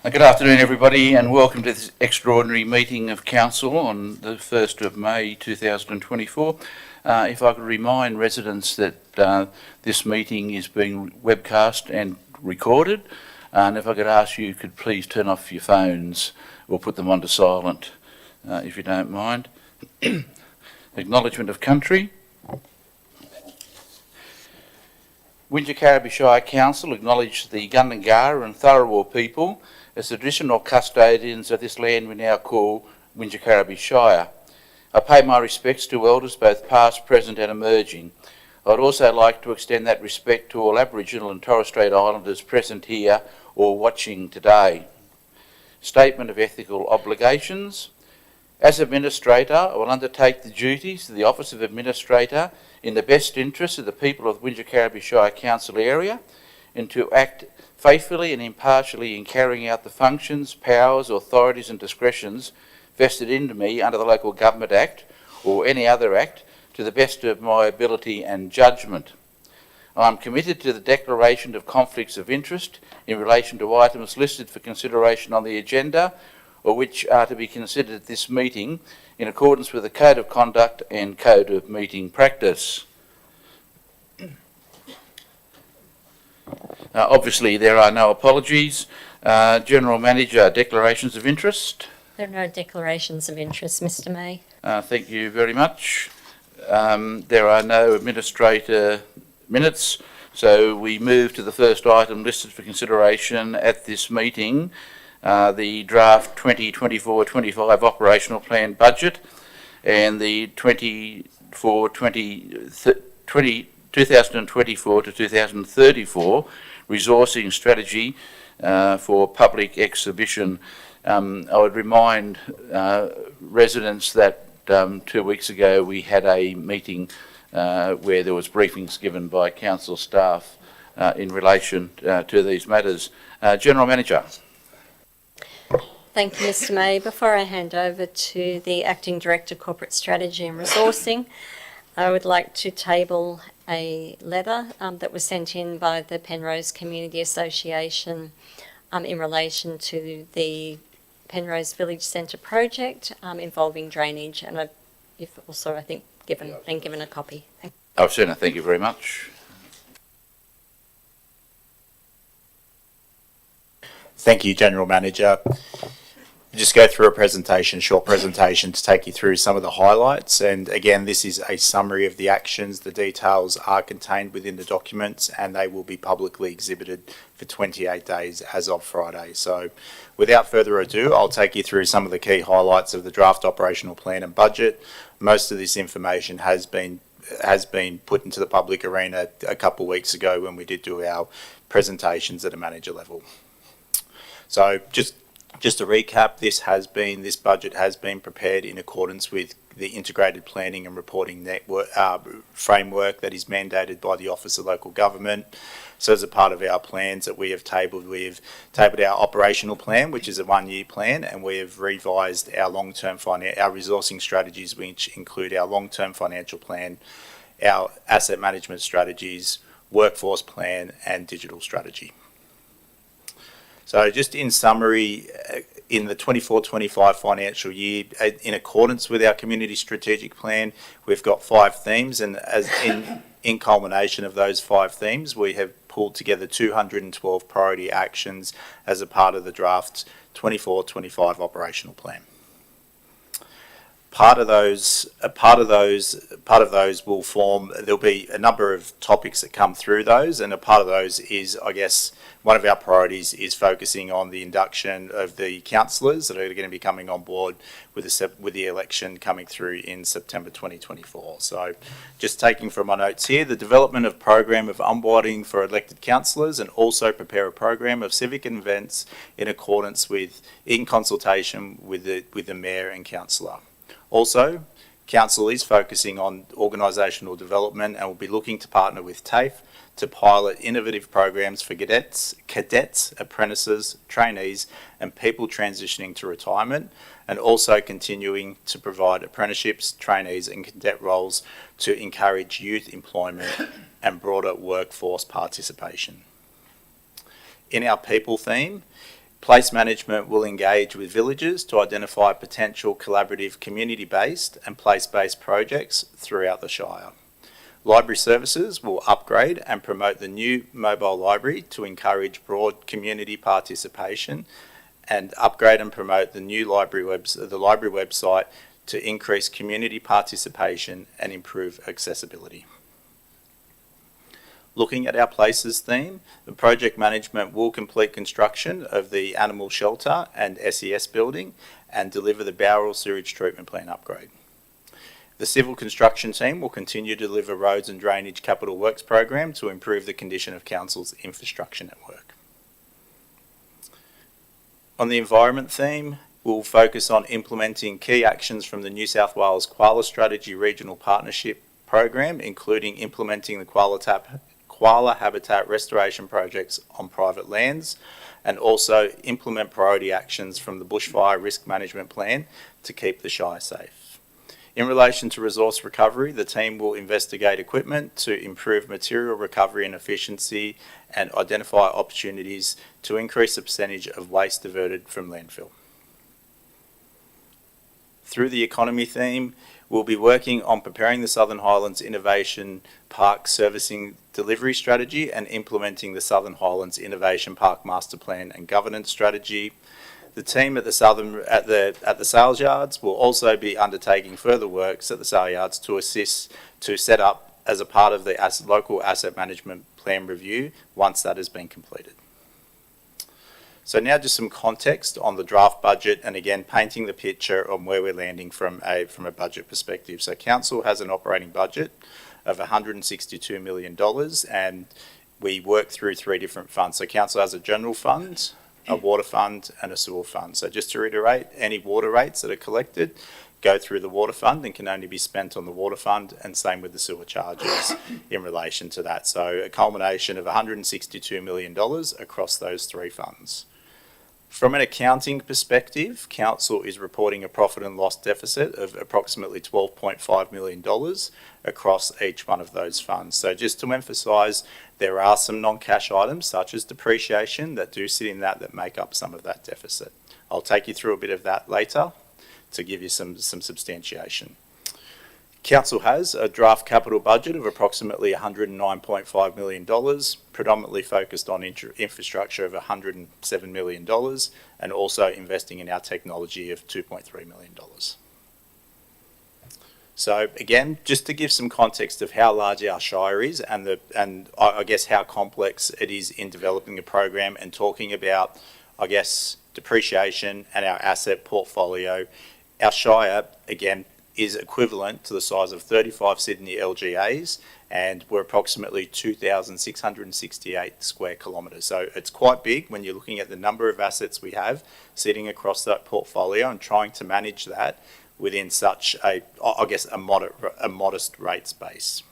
Good afternoon, everybody, and welcome to this extraordinary meeting of Council on the 1st of May 2024. If I could remind residents that this meeting is being webcast and recorded, and if I could ask you could please turn off your phones or put them onto silent, if you don't mind. Acknowledgement of country. Wingecarribee Shire Council acknowledge the Gundungurra and Tharawal people as the traditional custodians of this land we now call Wingecarribee Shire. I pay my respects to elders both past, present and emerging. I'd also like to extend that respect to all Aboriginal and Torres Strait Islanders present here or watching today. Statement of ethical obligations. As Administrator, I will undertake the duties of the Office of Administrator in the best interest of the people of the Wingecarribee Shire Council area and to act faithfully and impartially in carrying out the functions, powers, authorities and discretions vested into me under the Local Government Act or any other act to the best of my ability and judgment. I am committed to the declaration of conflicts of interest in relation to items listed for consideration on the agenda or which are to be considered at this meeting in accordance with the Code of Conduct and Code of Meeting Practice. Obviously, there are no apologies. General Manager, declarations of interest? There are no declarations of interest, Mr. May. Thank you very much. There are no Administrator minutes, so we move to the first item listed for consideration at this meeting, the draft 2024-25 Operational Plan Budget and the 2024 to 2034 Resourcing Strategy for Public Exhibition. I would remind residents that 2 weeks ago we had a meeting where there was briefings given by council staff in relation to these matters. General Manager. Thank you, Mr. May. Before I hand over to the Acting Director, Corporate Strategy and Resourcing, I would like to table a letter that was sent in by the Penrose Community Association in relation to the Penrose Village Centre project involving drainage, and you've also, I think, been given a copy. Oh, certainly, thank you very much. Thank you, General Manager. Just go through a short presentation to take you through some of the highlights. And again, this is a summary of the actions. The details are contained within the documents and they will be publicly exhibited for 28 days as of Friday. So without further ado, I'll take you through some of the key highlights of the draft operational plan and budget. Most of this information has been put into the public arena a couple of weeks ago when we did do our presentations at a manager level. So just to recap, this budget has been prepared in accordance with the integrated planning and reporting network framework that is mandated by the Office of Local Government. So as a part of our plans that we have tabled our operational plan, which is a 1-year plan, and we have revised our long-term our resourcing strategies, which include our long-term financial plan, our asset management strategies, workforce plan, and digital strategy. So just in summary, in the 24-25 financial year, in accordance with our community strategic plan, we've got 5 themes, and as in culmination of those 5 themes, we have pulled together 212 priority actions as a part of the draft 24-25 operational plan. Part of those will form. There'll be a number of topics that come through those, and a part of those is, I guess, one of our priorities is focusing on the induction of the councillors that are going to be coming on board with the election coming through in September 2024. So, just taking from my notes here, the development of program of onboarding for elected councillors, and also prepare a program of civic events in consultation with the mayor and councillor. Also, Council is focusing on organisational development and will be looking to partner with TAFE to pilot innovative programs for cadets, apprentices, trainees and people transitioning to retirement, and also continuing to provide apprenticeships, trainees and cadet roles to encourage youth employment and broader workforce participation. In our people theme, Place management will engage with villages to identify potential collaborative community-based and place-based projects throughout the Shire. Library services will upgrade and promote the new mobile library to encourage broad community participation, and upgrade and promote the new library website to increase community participation and improve accessibility. Looking at our places theme, the project management will complete construction of the animal shelter and SES building and deliver the Bowral sewage treatment plant upgrade. The civil construction team will continue to deliver roads and drainage capital works program to improve the condition of council's infrastructure network. On the environment theme, we'll focus on implementing key actions from the New South Wales Koala Strategy Regional Partnership Program, including implementing the koala habitat restoration projects on private lands, and also implement priority actions from the Bushfire Risk Management Plan to keep the Shire safe. In relation to resource recovery, the team will investigate equipment to improve material recovery and efficiency and identify opportunities to increase the percentage of waste diverted from landfill. Through the economy theme, we'll be working on preparing the Southern Highlands Innovation Park servicing delivery strategy and implementing the Southern Highlands Innovation Park Master Plan and Governance Strategy. The team at the sales yards will also be undertaking further works at the sale yards to assist to set up as a part of the local asset management plan review once that has been completed. So now just some context on the draft budget, and again painting the picture on where we're landing from a budget perspective. So council has an operating budget of $162 million, and we work through three different funds. So council has a general fund, a water fund and a sewer fund. So just to reiterate, any water rates that are collected go through the water fund and can only be spent on the water fund, and same with the sewer charges in relation to that. So a culmination of $162 million across those three funds. From an accounting perspective, council is reporting a profit and loss deficit of approximately $12.5 million across each one of those funds. So just to emphasise, there are some non-cash items such as depreciation that do sit in that make up some of that deficit. I'll take you through a bit of that later to give you some substantiation. Council has a draft capital budget of approximately $109.5 million, predominantly focused on infrastructure of $107 million, and also investing in our technology of $2.3 million. So again, just to give some context of how large our Shire is and I guess how complex it is in developing a program and talking about, I guess, depreciation and our asset portfolio, our Shire, again, is equivalent to the size of 35 Sydney LGAs, and we're approximately 2,668 square kilometres. So it's quite big when you're looking at the number of assets we have sitting across that portfolio and trying to manage that within such a modest rates base.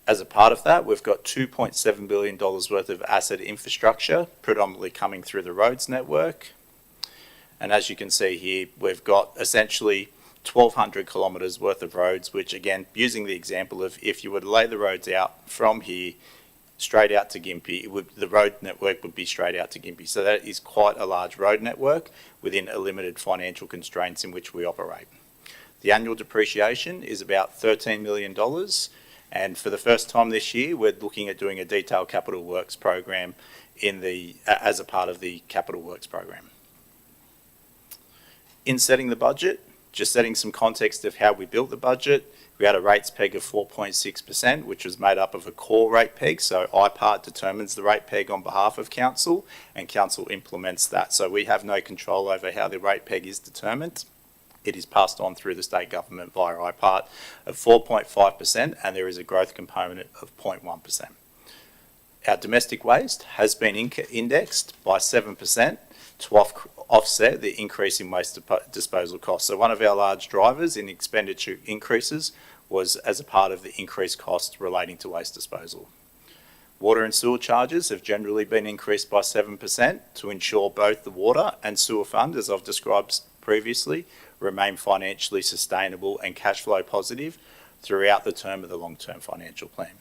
As a part of that, we've got $2.7 billion worth of asset infrastructure, predominantly coming through the roads network. And as you can see here, we've got essentially 1,200 kilometres worth of roads, which again, using the example of if you were to lay the roads out from here straight out to Gympie, the road network would be straight out to Gympie. So that is quite a large road network within a limited financial constraints in which we operate. The annual depreciation is about $13 million. And for the first time this year, we're looking at doing a detailed capital works program as a part of the capital works program. In setting the budget, just setting some context of how we built the budget, we had a rates peg of 4.6%, which was made up of a core rate peg. So IPART determines the rate peg on behalf of council, and council implements that. So we have no control over how the rate peg is determined. It is passed on through the state government via IPART of 4.5%, and there is a growth component of 0.1%. Our domestic waste has been indexed by 7% to offset the increase in waste disposal costs. So one of our large drivers in expenditure increases was as a part of the increased cost relating to waste disposal. Water and sewer charges have generally been increased by 7% to ensure both the water and sewer fund, as I've described previously, remain financially sustainable and cash flow positive throughout the term of the long-term financial plan.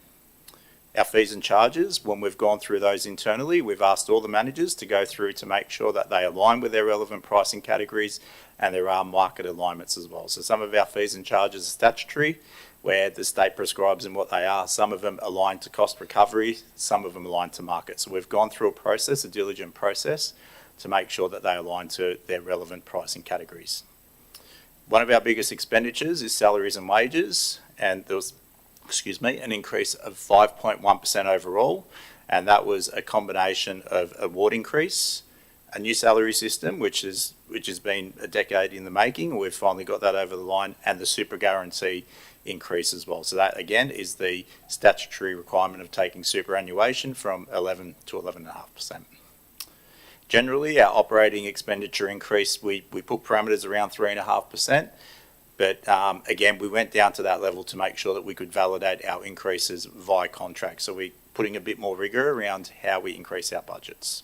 Our fees and charges, when we've gone through those internally, we've asked all the managers to go through to make sure that they align with their relevant pricing categories, and there are market alignments as well. So some of our fees and charges are statutory, where the state prescribes in what they are. Some of them align to cost recovery, some of them align to market. So we've gone through a diligent process, to make sure that they align to their relevant pricing categories. One of our biggest expenditures is salaries and wages, and there was, an increase of 5.1% overall, and that was a combination of award increase, a new salary system, which has been a decade in the making. We've finally got that over the line, and the super guarantee increase as well. So that again is the statutory requirement of taking superannuation from 11 to 11.5%. Generally, our operating expenditure increase, we put parameters around 3.5%, but again, we went down to that level to make sure that we could validate our increases via contract. So we're putting a bit more rigour around how we increase our budgets.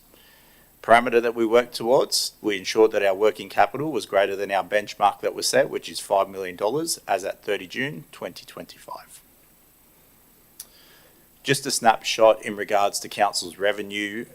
Parameter that we worked towards, we ensured that our working capital was greater than our benchmark that was set, which is $5 million as at 30 June 2025. Just a snapshot in regards to council's revenue,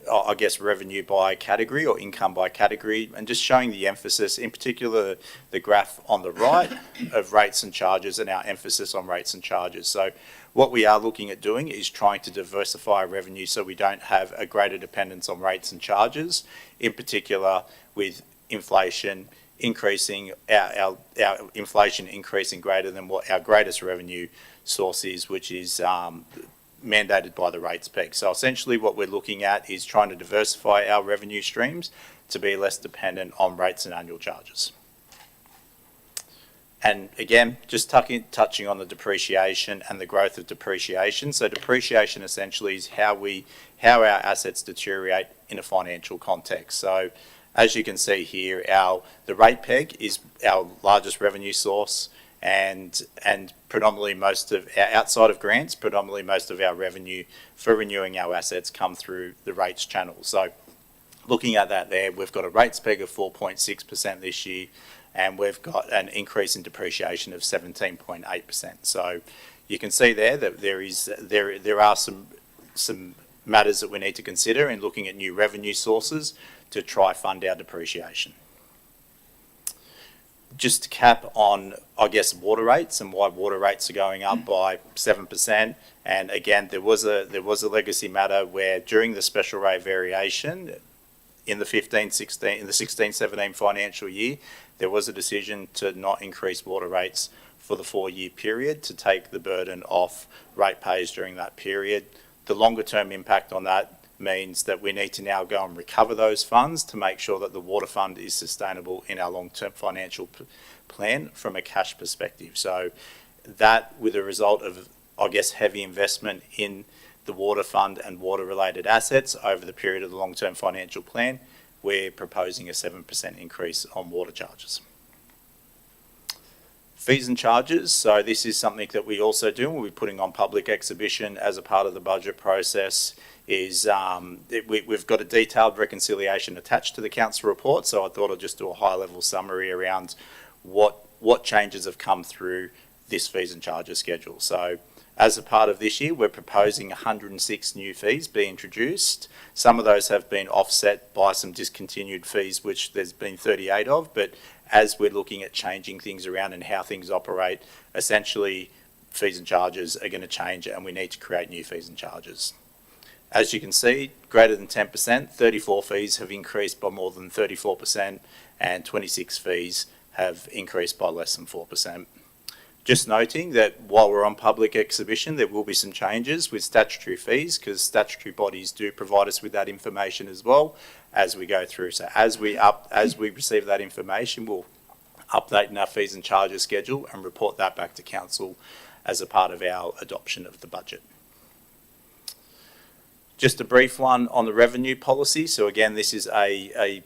revenue by category or income by category, and just showing the emphasis, in particular the graph on the right of rates and charges, and our emphasis on rates and charges. So what we are looking at doing is trying to diversify our revenue so we don't have a greater dependence on rates and charges, in particular with inflation increasing, our inflation increasing greater than what our greatest revenue source is, which is mandated by the rates peg. So essentially what we're looking at is trying to diversify our revenue streams to be less dependent on rates and annual charges. And again, just touching on the depreciation and the growth of depreciation. So depreciation essentially is how our assets deteriorate in a financial context. So as you can see here, the rate peg is our largest revenue source, and predominantly outside of grants, predominantly most of our revenue for renewing our assets come through the rates channel. So looking at that there, we've got a rates peg of 4.6% this year, and we've got an increase in depreciation of 17.8%. So you can see there that there are some matters that we need to consider in looking at new revenue sources to try fund our depreciation. Just to cap on, water rates and why water rates are going up by 7%. And again, there was a legacy matter where during the special rate variation in the 16-17 financial year, there was a decision to not increase water rates for the 4-year period to take the burden off ratepayers during that period. The longer term impact on that means that we need to now go and recover those funds to make sure that the water fund is sustainable in our long-term financial plan from a cash perspective. So that, with a result of, heavy investment in the water fund and water-related assets over the period of the long-term financial plan, we're proposing a 7% increase on water charges. Fees and charges, so this is something that we also do, and we'll be putting on public exhibition as a part of the budget process, is we've got a detailed reconciliation attached to the council report, so I thought I'd just do a high-level summary around what changes have come through this fees and charges schedule. So as a part of this year, we're proposing 106 new fees be introduced. Some of those have been offset by some discontinued fees, which there's been 38 of, but as we're looking at changing things around and how things operate, essentially fees and charges are going to change, and we need to create new fees and charges. As you can see, greater than 10%, 34 fees have increased by more than 34%, and 26 fees have increased by less than 4%. Just noting that while we're on public exhibition, there will be some changes with statutory fees, because statutory bodies do provide us with that information as well as we go through. So as we receive that information, we'll update in our fees and charges schedule and report that back to council as a part of our adoption of the budget. Just a brief one on the revenue policy. So again, this is a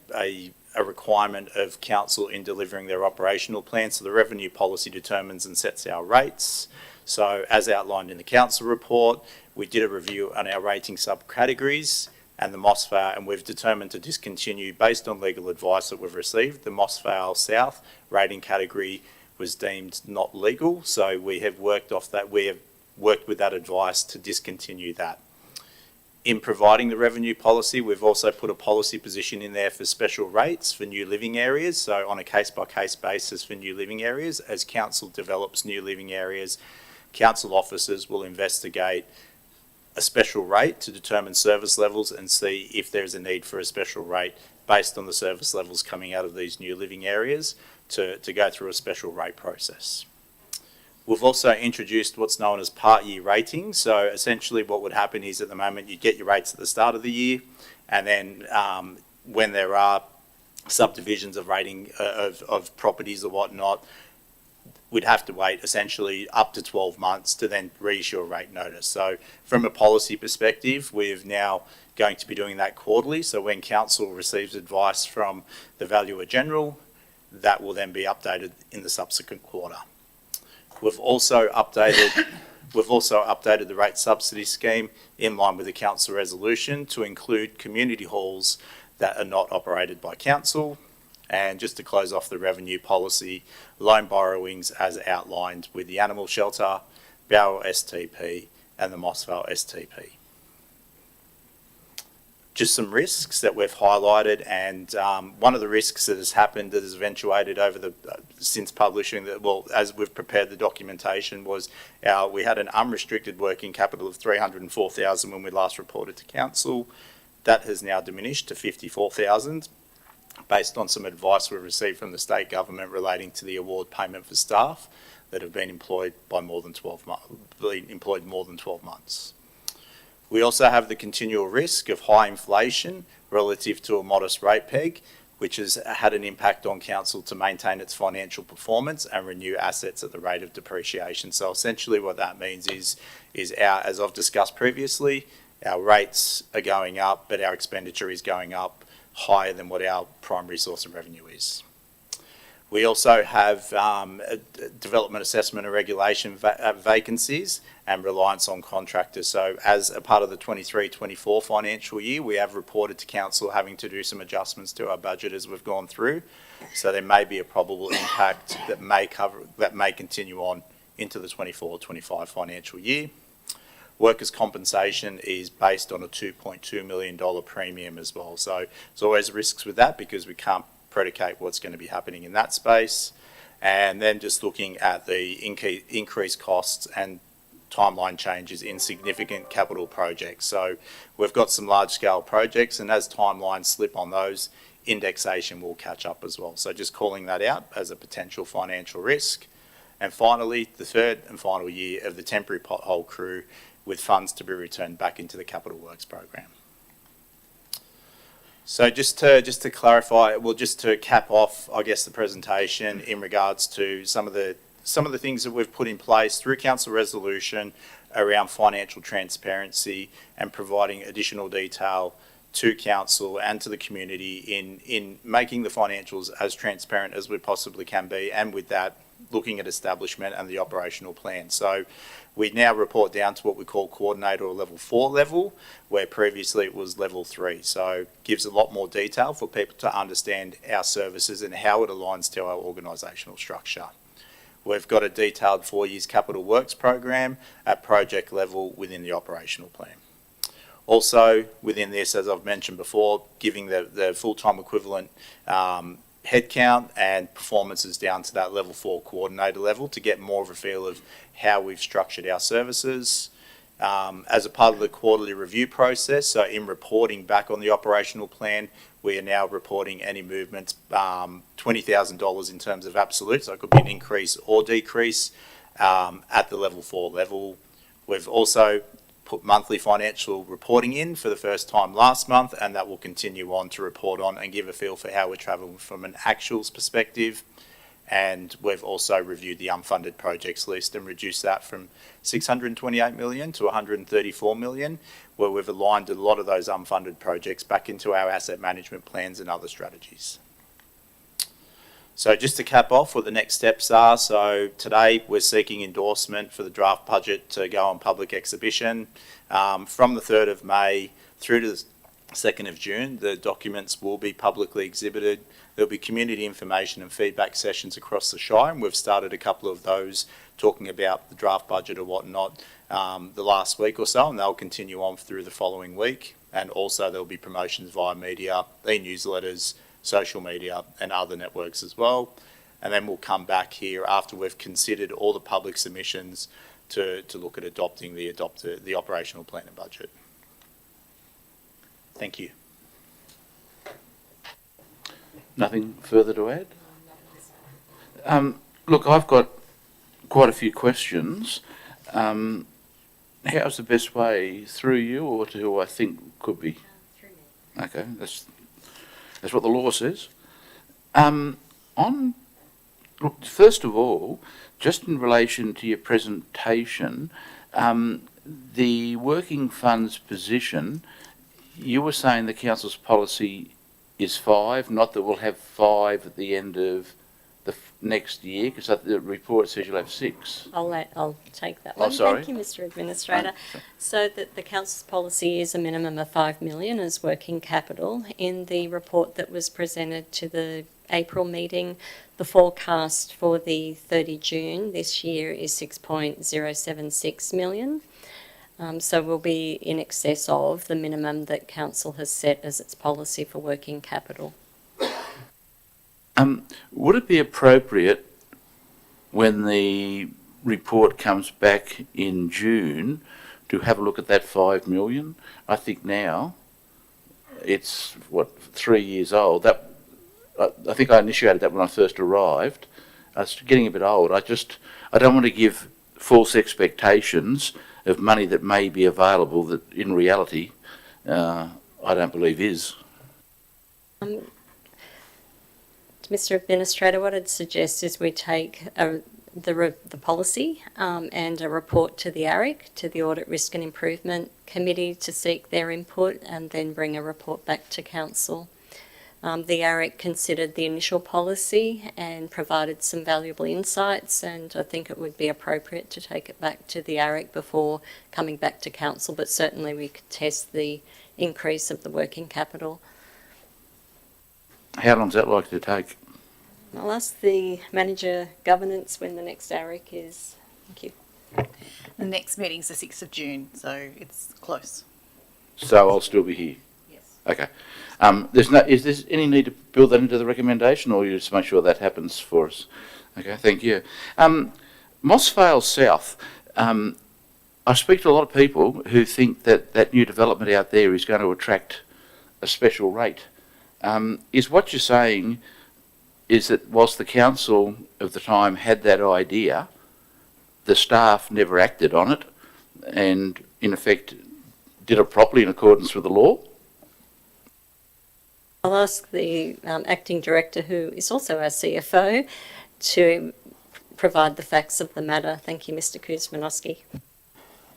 requirement of council in delivering their operational plan. So the revenue policy determines and sets our rates. So as outlined in the council report, we did a review on our rating subcategories and the Moss Vale, and we've determined to discontinue, based on legal advice that we've received, the Moss Vale South rating category was deemed not legal. So we have worked off that. We have worked with that advice to discontinue that. In providing the revenue policy, we've also put a policy position in there for special rates for new living areas. So on a case-by-case basis for new living areas, as council develops new living areas, council officers will investigate a special rate to determine service levels and see if there's a need for a special rate based on the service levels coming out of these new living areas to go through a special rate process. We've also introduced what's known as part year rating. So essentially what would happen is at the moment you get your rates at the start of the year, and then when there are subdivisions of rating of properties or whatnot, we'd have to wait essentially up to 12 months to then reissue a rate notice. So from a policy perspective, we're now going to be doing that quarterly. So when council receives advice from the Valuer General, that will then be updated in the subsequent quarter. We've also updated the rate subsidy scheme in line with the council resolution to include community halls that are not operated by council. And just to close off the revenue policy, loan borrowings as outlined with the animal shelter, Bowral STP and the Mossvale STP. Just some risks that we've highlighted, and one of the risks that has happened that has eventuated over since publishing as we've prepared the documentation was we had an unrestricted working capital of 304,000 when we last reported to council. That has now diminished to 54,000 based on some advice we received from the state government relating to the award payment for staff that have been employed by more than 12 months. We also have the continual risk of high inflation relative to a modest rate peg, which has had an impact on council to maintain its financial performance and renew assets at the rate of depreciation. So essentially what that means is as I've discussed previously, our rates are going up, but our expenditure is going up higher than what our primary source of revenue is. We also have development assessment and regulation vacancies and reliance on contractors. So as a part of the 23-24 financial year, we have reported to council having to do some adjustments to our budget as we've gone through. So there may be a probable impact that may continue on into the 24-25 financial year. Workers' compensation is based on a $2.2 million premium as well. So there's always risks with that because we can't predicate what's going to be happening in that space. And then just looking at the increased costs and timeline changes in significant capital projects. So we've got some large scale projects, and as timelines slip on those, indexation will catch up as well. So just calling that out as a potential financial risk. And finally, the third and final year of the temporary pothole crew with funds to be returned back into the capital works program. So just to clarify, well, just to cap off, I guess, the presentation in regards to some of the things that we've put in place through council resolution around financial transparency and providing additional detail to council and to the community in making the financials as transparent as we possibly can be, and with that, looking at establishment and the operational plan. So we now report down to what we call coordinator or level 4 level, where previously it was level 3. So gives a lot more detail for people to understand our services and how it aligns to our organisational structure. We've got a detailed 4 years capital works program at project level within the operational plan. Also within this, as I've mentioned before, giving the full-time equivalent headcount and performances down to that level 4 coordinator level to get more of a feel of how we've structured our services. As a part of the quarterly review process, so in reporting back on the operational plan, we are now reporting any movements, $20,000 in terms of absolute, so it could be an increase or decrease at the level 4 level. We've also put monthly financial reporting in for the first time last month, and that will continue on to report on and give a feel for how we're travelling from an actuals perspective. And we've also reviewed the unfunded projects list and reduced that from 628 million to 134 million, where we've aligned a lot of those unfunded projects back into our asset management plans and other strategies. So just to cap off what the next steps are, so today we're seeking endorsement for the draft budget to go on public exhibition from the 3rd of May through to the 2nd of June. The documents will be publicly exhibited. There'll be community information and feedback sessions across the Shire, and we've started a couple of those talking about the draft budget or whatnot the last week or so, and they'll continue on through the following week. And also there'll be promotions via media, e-newsletters, social media and other networks as well. And then we'll come back here after we've considered all the public submissions to look at adopting the operational plan and budget. Thank you. Nothing further to add? Look, I've got quite a few questions. How's the best way, through you or to who I think could be? Through me. Okay, that's what the law says. Look, first of all, just in relation to your presentation, the working funds position, you were saying the council's policy is 5, not that we'll have 5 at the end of the next year, because the report says you'll have 6. I'll take that Oh, one. sorry. Thank you, Mr. Administrator. So that the council's policy is a minimum of 5 million as working capital. In the report that was presented to the April meeting, the forecast for the 30 June this year is 6.076 million. So we'll be in excess of the minimum that council has set as its policy for working capital. Would it be appropriate when the report comes back in June to have a look at that 5 million? I think now it's 3 years old. I think I initiated that when I first arrived. It's getting a bit old. I don't want to give false expectations of money that may be available that in reality I don't believe is. Mr. Administrator, what I'd suggest is we take the policy and a report to the ARIC, to the Audit Risk and Improvement Committee, to seek their input and then bring a report back to council. The ARIC considered the initial policy and provided some valuable insights, and I think it would be appropriate to take it back to the ARIC before coming back to council, but certainly we could test the increase of the working capital. How long is that likely to take? I'll ask the manager governance when the next ARIC is. Thank you. The next meeting's the 6th of June, so it's close. So I'll still be here? Yes. Okay. Is there any need to build that into the recommendation, or you just make sure that happens for us? Okay, thank you. Moss Vale South, I speak to a lot of people who think that that new development out there is going to attract a special rate. Is what you're saying is that whilst the council of the time had that idea, the staff never acted on it and in effect did it properly in accordance with the law? I'll ask the acting director, who is also our CFO, to provide the facts of the matter. Thank you, Mr. Kuzmanowski.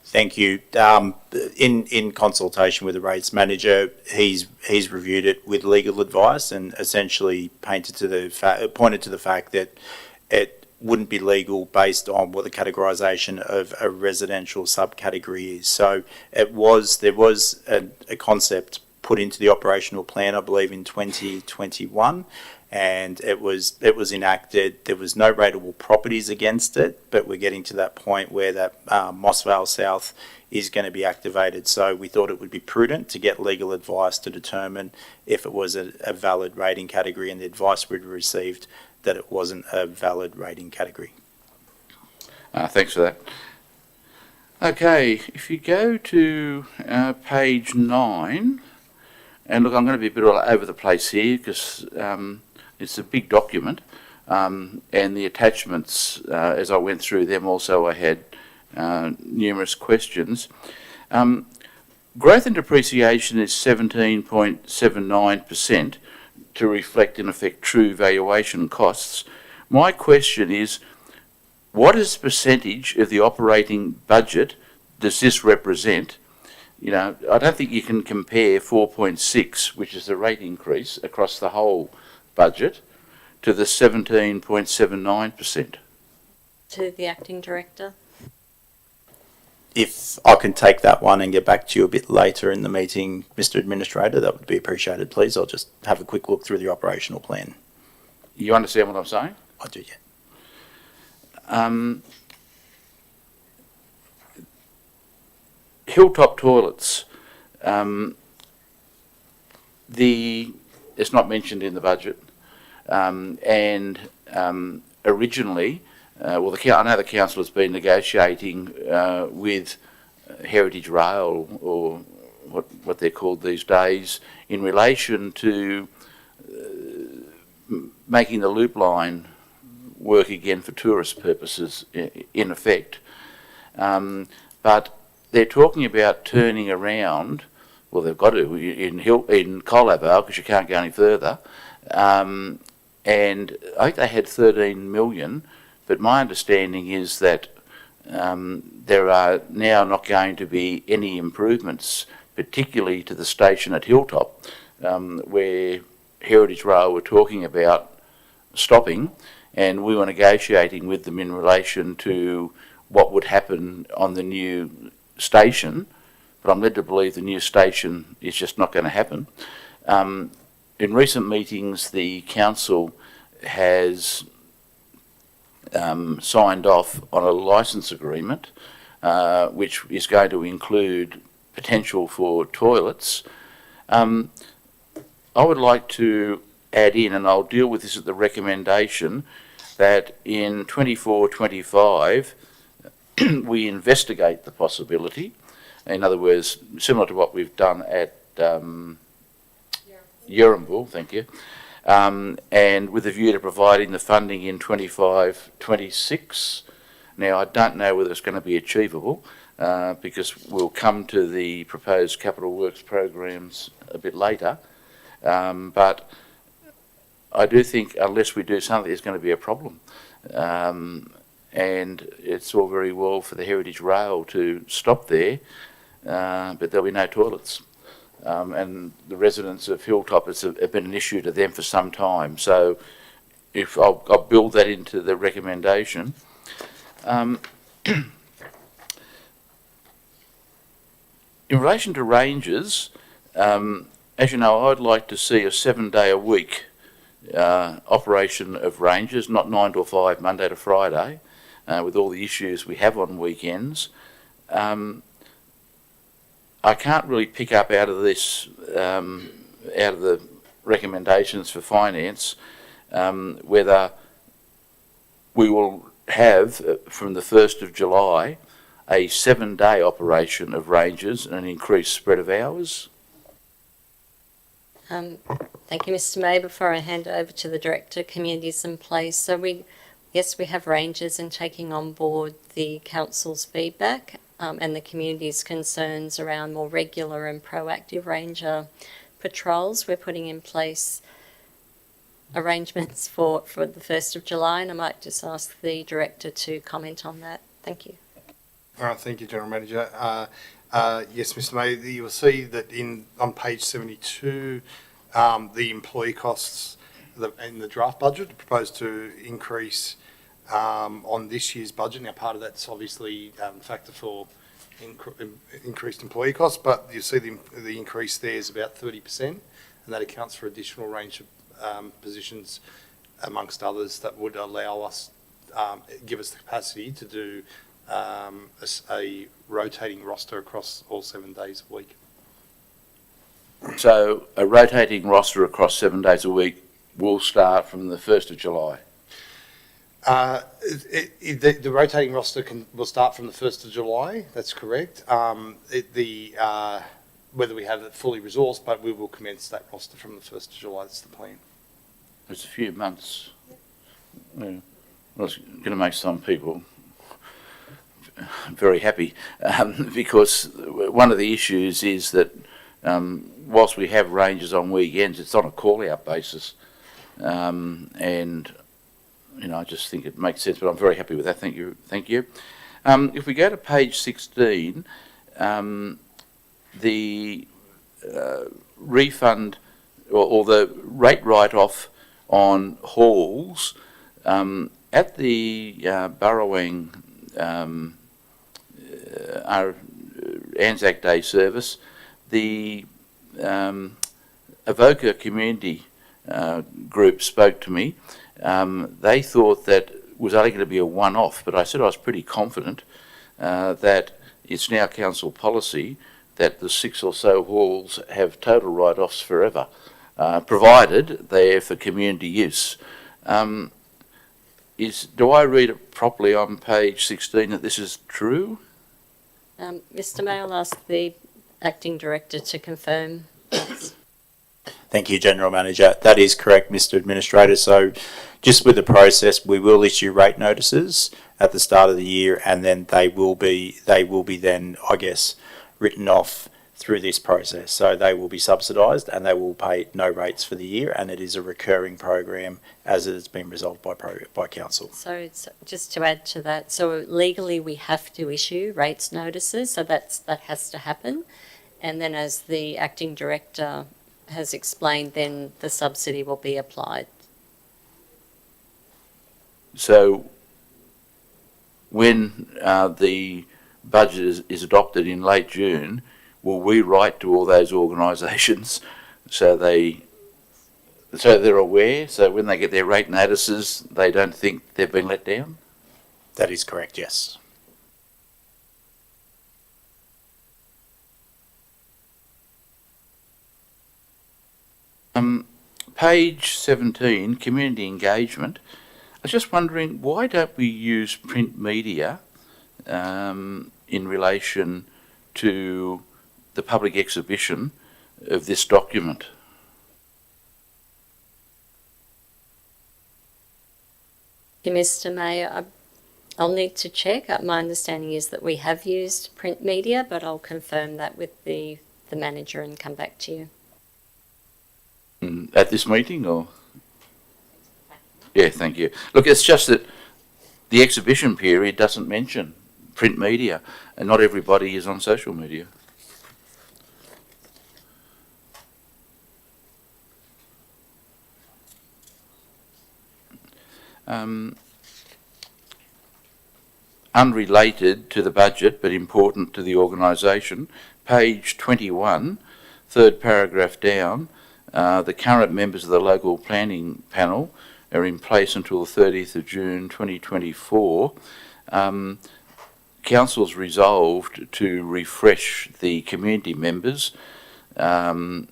Thank you. In consultation with the rates manager, he's reviewed it with legal advice and essentially pointed to the fact that it wouldn't be legal based on what the categorisation of a residential subcategory is. So there was a concept put into the operational plan, I believe, in 2021. And it was enacted. There was no rateable properties against it, but we're getting to that point where that Moss Vale South is going to be activated. So we thought it would be prudent to get legal advice to determine if it was a valid rating category, and the advice we'd received that it wasn't a valid rating category. Thanks for that. Okay, if you go to page 9, and look, I'm going to be a bit all over the place here because it's a big document, and the attachments, as I went through them also, I had numerous questions. Growth and depreciation is 17.79% to reflect, in effect, true valuation costs. My question is, what is the percentage of the operating budget does this represent? You know, I don't think you can compare 4.6, which is the rate increase across the whole budget, to the 17.79%. To the acting director. If I can take that one and get back to you a bit later in the meeting, Mr. Administrator, that would be appreciated, please. I'll just have a quick look through the operational plan. You understand what I'm saying? I do, yeah. Hilltop toilets. It's not mentioned in the budget, originally, I know the council has been negotiating with Heritage Rail, or what they're called these days, in relation to making the loop line work again for tourist purposes, in effect. But they're talking about turning around. Well, they've got to in Colavale, because you can't go any further. And I think they had 13 million, but my understanding is that there are now not going to be any improvements, particularly to the station at Hilltop, where Heritage Rail were talking about stopping, and we were negotiating with them in relation to what would happen on the new station. But I'm led to believe the new station is just not going to happen. In recent meetings, the council has signed off on a licence agreement, which is going to include potential for toilets. I would like to add in, and I'll deal with this at the recommendation, that in 24-25 we investigate the possibility. In other words, similar to what we've done at Yerrimbul, thank you, and with a view to providing the funding in 25-26. Now, I don't know whether it's going to be achievable, because we'll come to the proposed capital works programs a bit later, but I do think unless we do something, there's going to be a problem. And it's all very well for the Heritage Rail to stop there, but there'll be no toilets. And the residents of Hilltop, it's been an issue to them for some time. So if I'll build that into the recommendation. In relation to ranges, as you know, I'd like to see a 7-day-a-week operation of ranges, not 9 to 5, Monday to Friday, with all the issues we have on weekends. I can't really pick up out of this, out of the recommendations for finance, whether we will have, from the 1st of July, a 7-day operation of ranges and an increased spread of hours. Thank you, Mr. May. Before I hand over to the Director, Communities in Place, so we have ranges and taking on board the Council's feedback and the community's concerns around more regular and proactive ranger patrols. We're putting in place arrangements for the 1st of July, and I might just ask the Director to comment on that. Thank you. Thank you, General Manager. Yes, Mr. May, you will see that on page 72, the employee costs in the draft budget are proposed to increase on this year's budget. Now, part of that's obviously factor for increased employee costs, but you see the increase there is about 30%, and that accounts for additional range of positions, amongst others, that would allow us, give us the capacity to do a rotating roster across all 7 days a week. So a rotating roster across 7 days a week will start from the 1st of July. The rotating roster will start from the 1st of July, that's correct. Whether we have it fully resourced, but we will commence that roster from the 1st of July, that's the plan. It's a few months. Yeah. Well, it's going to make some people very happy, because one of the issues is that whilst we have ranges on weekends, it's on a call-out basis, and you know, I just think it makes sense. But I'm very happy with that. Thank you. Thank you. If we go to page 16, the refund or the rate write-off on halls at the Burrowing our Anzac Day service, the Avoca community group spoke to me. They thought that was only going to be a one-off, but I said I was pretty confident that it's now council policy that the 6 or so halls have total write-offs forever, provided they're for community use. Do I read it properly on page 16 that this is true? Mr Mayor, I'll ask the Acting Director to confirm. Thank you, General Manager. That is correct, Mr Administrator. So just with the process, we will issue rate notices at the start of the year, and then they will be then, I guess, written off through this process. So they will be subsidised and they will pay no rates for the year, and it is a recurring program as it has been resolved by council. So it's, just to add to that, so legally we have to issue rates notices, so that has to happen. And then as the Acting Director has explained, then the subsidy will be applied. So when the budget is adopted in late June, will we write to all those organisations so they're aware, so when they get their rate notices, they don't think they've been let down? That is correct, yes. Page 17, community engagement. I was just wondering, why don't we use print media in relation to the public exhibition of this document? Mr Mayor, I'll need to check. My understanding is that we have used print media, but I'll confirm that with the manager and come back to you. At this meeting, or? Yeah, thank you. Look, it's just that the exhibition period doesn't mention print media, and not everybody is on social media. Unrelated to the budget, but important to the organisation, page 21, third paragraph down, the current members of the local planning panel are in place until the 30th of June 2024. Council's resolved to refresh the community members so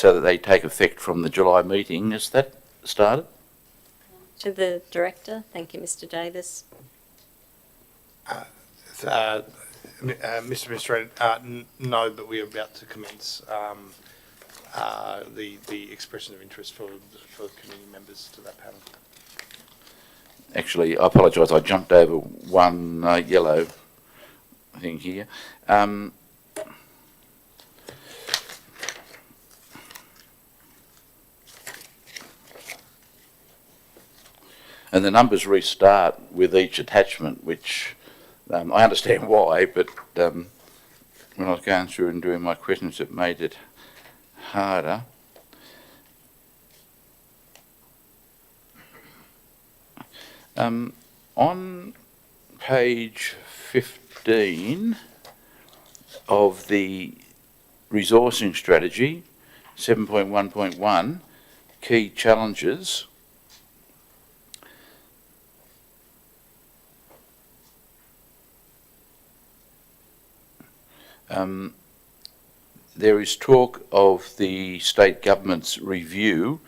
that they take effect from the July meeting. Has that started? To the Director, thank you, Mr Davis. Mr Administrator, no, but we are about to commence the expression of interest for community members to that panel. Actually, I apologise, I jumped over one yellow thing here. And the numbers restart with each attachment, which I understand why, but when I was going through and doing my questions, it made it harder. On page 15 of the resourcing strategy, 7.1.1, key challenges, there is talk of the state government's review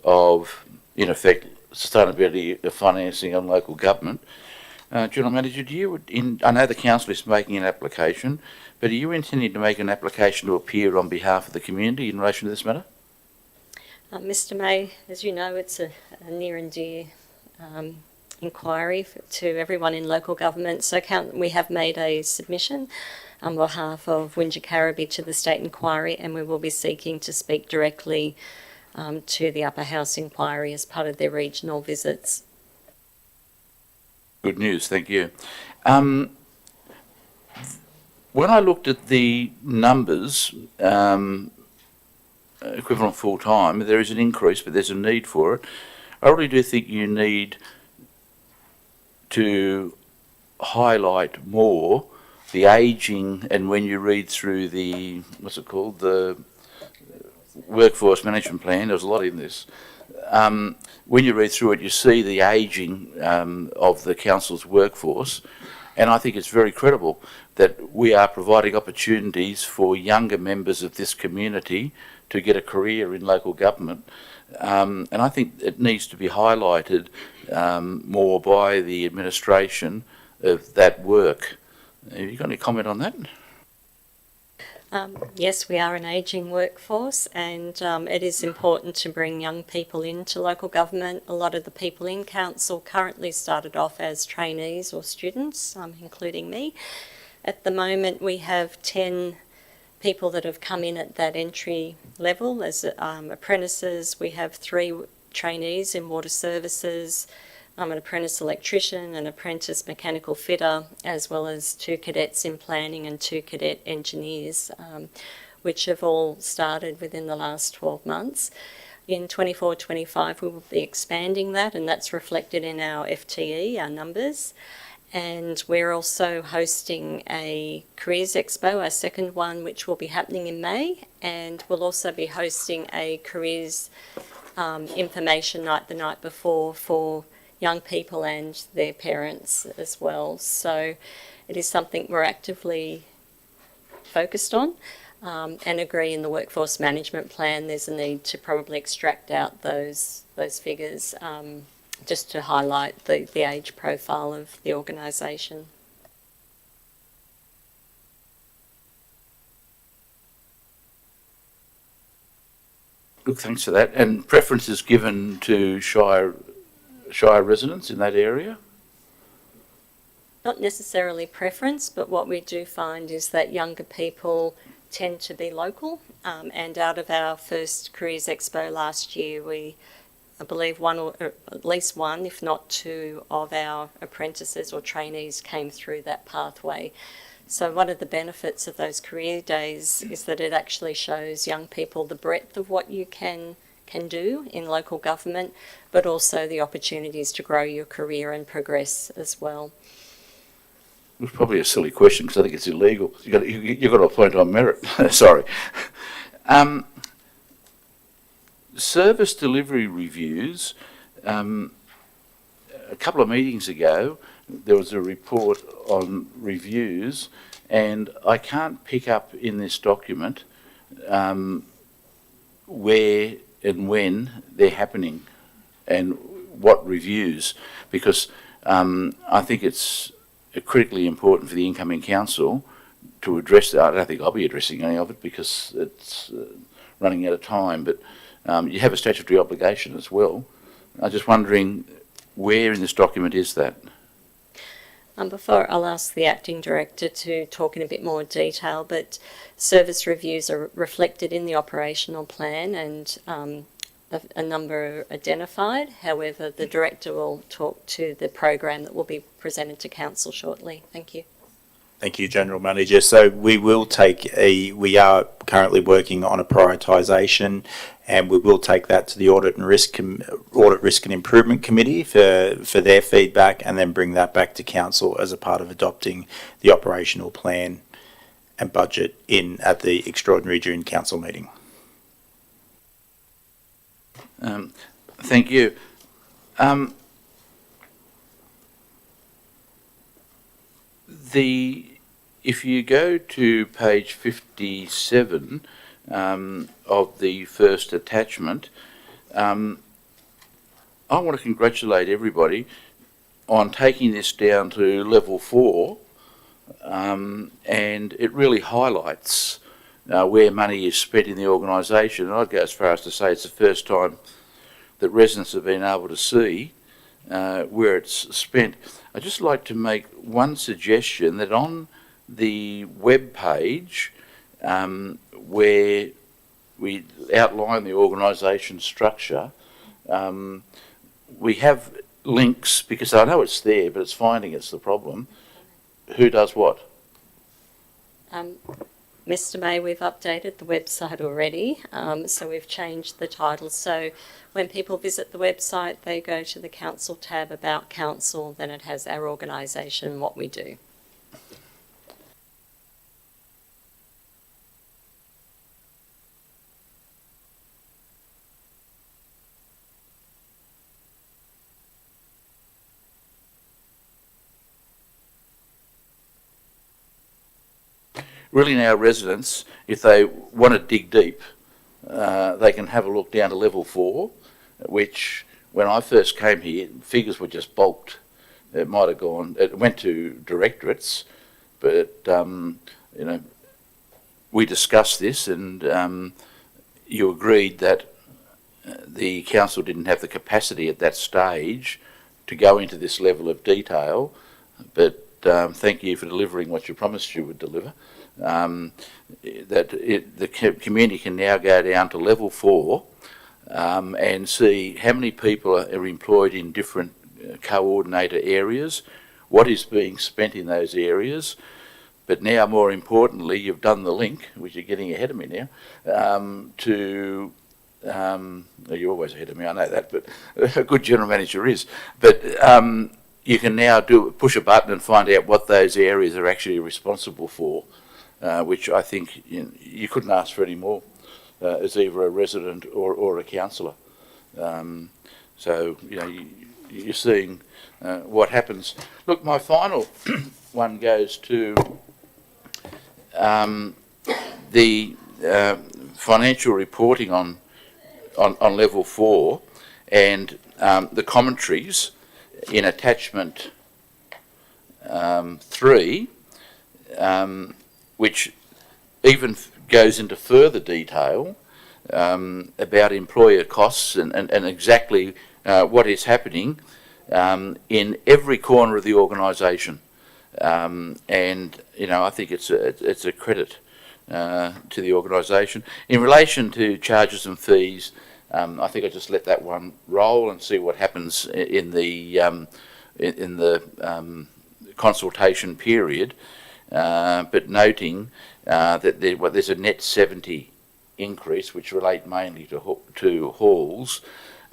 of, in effect, sustainability of financing on local government. General Manager, I know the council is making an application, but are you intending to make an application to appear on behalf of the community in relation to this matter? Mr May, as you know, it's a near and dear inquiry to everyone in local government. So we have made a submission on behalf of Wingecarribee to the State Inquiry, and we will be seeking to speak directly to the Upper House Inquiry as part of their regional visits. Good news, thank you. When I looked at the numbers, equivalent full-time, there is an increase, but there's a need for it. I really do think you need to highlight more the ageing, and when you read through the, what's it called, the workforce management plan, there's a lot in this. When you read through it, you see the ageing of the council's workforce, and I think it's very credible that we are providing opportunities for younger members of this community to get a career in local government. And I think it needs to be highlighted more by the administration of that work. Have you got any comment on that? Yes, we are an ageing workforce, and it is important to bring young people into local government. A lot of the people in council currently started off as trainees or students, including me. At the moment, we have 10 people that have come in at that entry level as apprentices. We have 3 trainees in water services, an apprentice electrician, an apprentice mechanical fitter, as well as 2 cadets in planning and 2 cadet engineers, which have all started within the last 12 months. In 24-25, we will be expanding that, and that's reflected in our FTE, our numbers. And we're also hosting a Careers Expo, our second one, which will be happening in May. And we'll also be hosting a Careers Information Night the night before for young people and their parents as well. So it is something we're actively focused on, and agree in the workforce management plan there's a need to probably extract out those figures, just to highlight the age profile of the organisation. Look, thanks for that. And preference is given to Shire residents in that area? Not necessarily preference, but what we do find is that younger people tend to be local, and out of our first Careers Expo last year, I believe one or at least one, if not 2, of our apprentices or trainees came through that pathway. So one of the benefits of those career days is that it actually shows young people the breadth of what you can do in local government, but also the opportunities to grow your career and progress as well. It was probably a silly question because I think it's illegal. You've got to appoint on merit. Sorry. Service delivery reviews. A couple of meetings ago, there was a report on reviews, and I can't pick up in this document where and when they're happening and what reviews, because I think it's critically important for the incoming council to address that. I don't think I'll be addressing any of it because it's running out of time, but you have a statutory obligation as well. I'm just wondering where in this document is that? Before I'll ask the Acting Director to talk in a bit more detail, but service reviews are reflected in the operational plan, and a number are identified. However, the Director will talk to the program that will be presented to Council shortly. Thank you. Thank you, General Manager. So we are currently working on a prioritisation, and we will take that to the Audit Risk and Improvement Committee for their feedback, and then bring that back to Council as a part of adopting the operational plan and budget at the extraordinary June Council meeting. Thank you. If you go to page 57 of the first attachment, I want to congratulate everybody on taking this down to level 4, and it really highlights where money is spent in the organisation. And I'd go as far as to say it's the first time that residents have been able to see where it's spent. I'd just like to make one suggestion, that on the web page where we outline the organisation structure, we have links, because I know it's there, but it's finding it's the problem. Who does what? Mr. May, we've updated the website already, so we've changed the title. So when people visit the website, they go to the Council tab, About Council, then it has our organisation and what we do. really now residents, if they want to dig deep, they can have a look down to level 4, which when I first came here, figures were just bulked. It might have gone, it went to directorates, but, you know, we discussed this and you agreed that the council didn't have the capacity at that stage to go into this level of detail, but thank you for delivering what you promised you would deliver. The community can now go down to level 4 and see how many people are employed in different coordinator areas, what is being spent in those areas, but now more importantly you've done the link, which you're getting ahead of me now, you're always ahead of me, I know that, but a good general manager is, but you can now push a button and find out what those areas are actually responsible for, which I think you couldn't ask for any more as either a resident or a councillor. So, you know, you're seeing what happens. Look, my final one goes to the financial reporting on level 4 and the commentaries in attachment 3, which even goes into further detail about employer costs and exactly what is happening in every corner of the organisation. And, you know, I think it's a credit to the organisation. In relation to charges and fees, I think I just let that one roll and see what happens in the consultation period, but noting that there's a net 70 increase, which relate mainly to halls,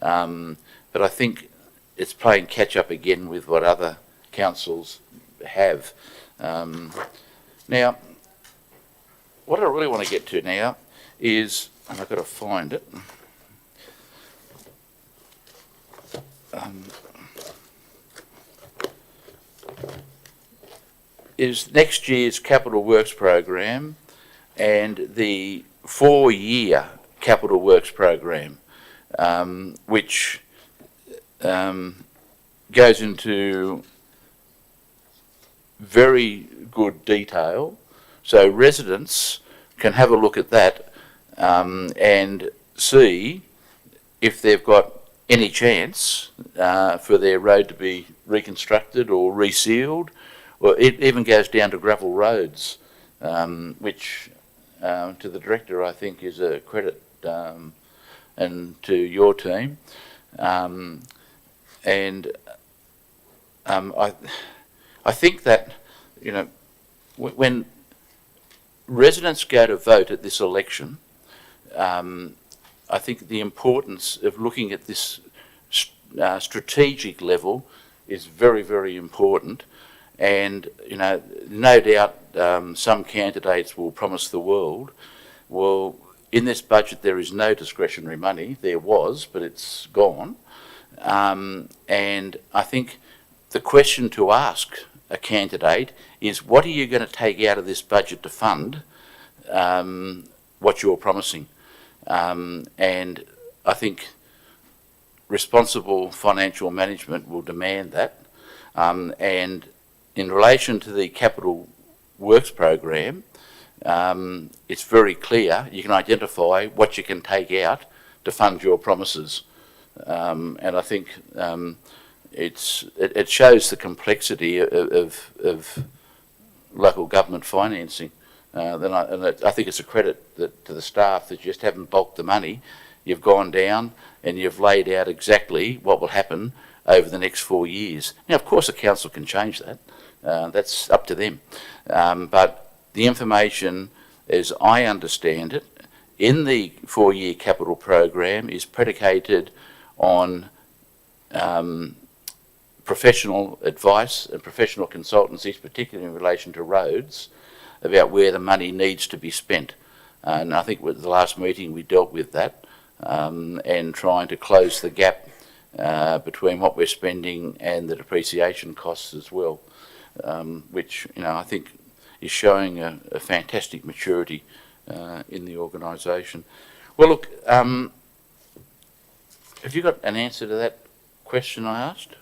but I think it's playing catch up again with what other councils have. Now, what I really want to get to now is, and I've got to find it, is next year's capital works program and the 4-year capital works program, which goes into very good detail, so residents can have a look at that and see if they've got any chance for their road to be reconstructed or resealed, or it even goes down to gravel roads, which to the director I think is a credit, and to your team. I think that, you know, when residents go to vote at this election, I think the importance of looking at this strategic level is very, very important. And, you know, no doubt some candidates will promise the world. Well, in this budget there is no discretionary money. There was, but it's gone. And I think the question to ask a candidate is, what are you going to take out of this budget to fund what you're promising? And I think responsible financial management will demand that. And in relation to the capital works program, it's very clear. You can identify what you can take out to fund your promises. And I think it shows the complexity of local government financing. And I think it's a credit to the staff that you just haven't bulked the money. You've gone down and you've laid out exactly what will happen over the next 4 years. Now, of course, the council can change that. That's up to them. But the information, as I understand it, in the 4-year capital program is predicated on professional advice and professional consultancies, particularly in relation to roads, about where the money needs to be spent. And I think with the last meeting we dealt with that, and trying to close the gap between what we're spending and the depreciation costs as well, which, you know, I think is showing a fantastic maturity in the organisation. Well, look, have you got an answer to that question I asked?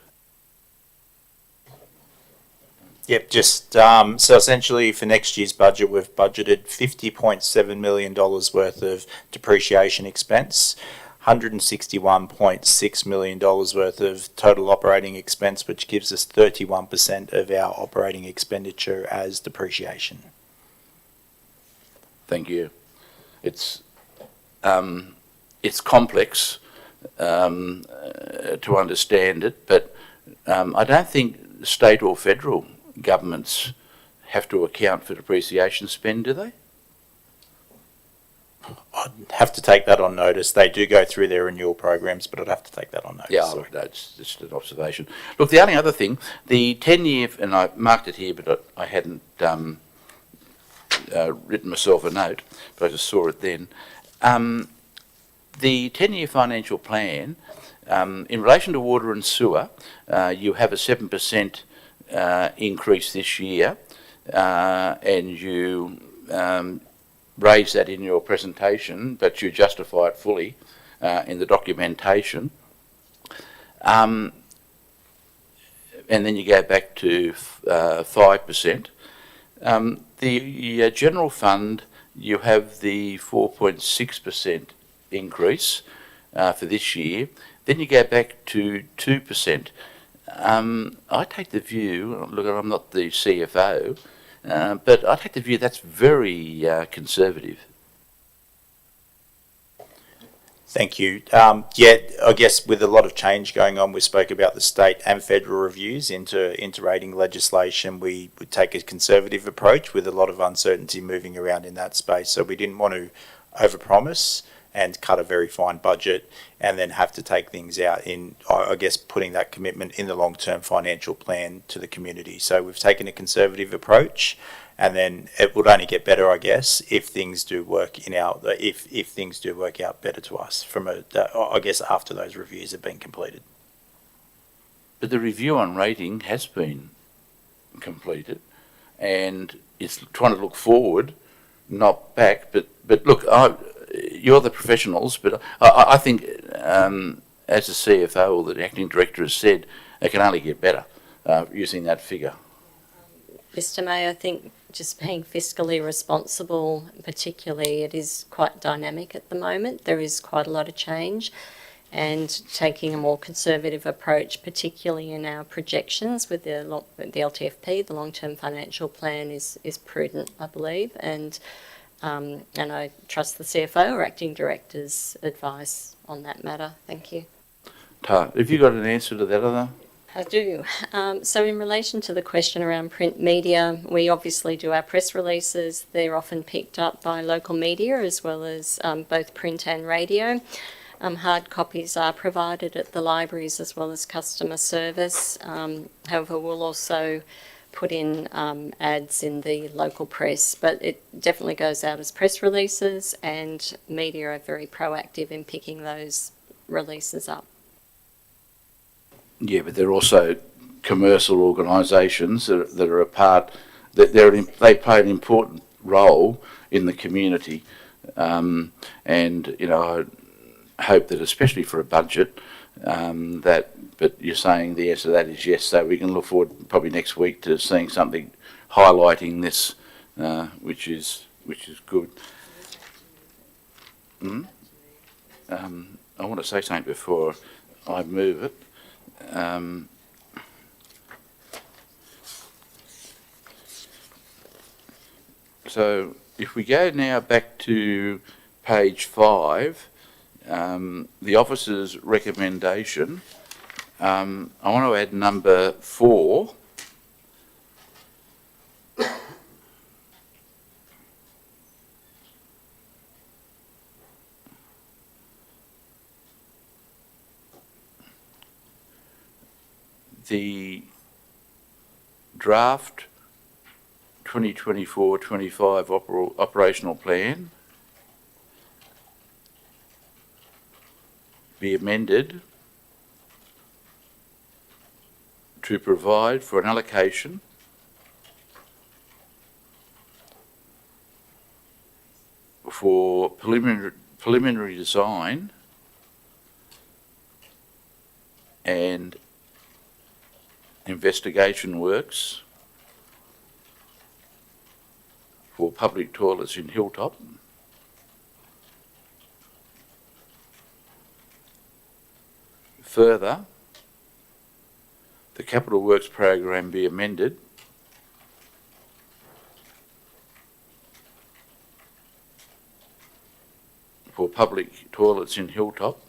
Yep, just so essentially for next year's budget, we've budgeted $50.7 million worth of depreciation expense, $161.6 million worth of total operating expense, which gives us 31% of our operating expenditure as depreciation. Thank you. It's complex to understand it, but I don't think state or federal governments have to account for depreciation spend, do they? I'd have to take that on notice. They do go through their renewal programs, but I'd have to take that on notice. Yeah, look, no, it's just an observation. Look, the only other thing, the 10-year, and I marked it here, but I hadn't written myself a note, but I just saw it then. The 10-year financial plan, in relation to water and sewer, you have a 7% increase this year, and you raise that in your presentation, but you justify it fully in the documentation. And then you go back to 5%. The general fund, you have the 4.6% increase for this year. Then you go back to 2%. I take the view, look, I'm not the CFO, but I take the view that's very conservative. Thank you. Yeah, I guess with a lot of change going on, we spoke about the state and federal reviews into rating legislation. We would take a conservative approach with a lot of uncertainty moving around in that space. So we didn't want to overpromise and cut a very fine budget and then have to take things out in, I guess, putting that commitment in the long-term financial plan to the community. So we've taken a conservative approach, and then it would only get better, I guess, if things do work if things do work out better to us I guess after those reviews have been completed. But the review on rating has been completed, and it's trying to look forward, not back. But look, you're the professionals, but I think as the CFO or the acting director has said, it can only get better using that figure. Mr. Mayor, I think just being fiscally responsible, particularly, it is quite dynamic at the moment. There is quite a lot of change, and taking a more conservative approach, particularly in our projections with the LTFP, the long-term financial plan, is prudent, I believe, and I trust the CFO or acting director's advice on that matter. Thank you. Tar, have you got an answer to that other? I do. So in relation to the question around print media, we obviously do our press releases. They're often picked up by local media as well as both print and radio. Hard copies are provided at the libraries as well as customer service. However, we'll also put in ads in the local press, but it definitely goes out as press releases, and media are very proactive in picking those releases up. Yeah, but they're also commercial organisations that are a part, that they play an important role in the community, and I hope that especially for a budget, but you're saying the answer to that is yes, so we can look forward probably next week to seeing something highlighting this, which is good. I want to say something before I move it. So if we go now back to page 5, the officer's recommendation, I want to add number 4. The draft 2024-25 operational plan be amended to provide for an allocation preliminary design and investigation works for public toilets in Hilltop. Further, the capital works program be amended for public toilets in Hilltop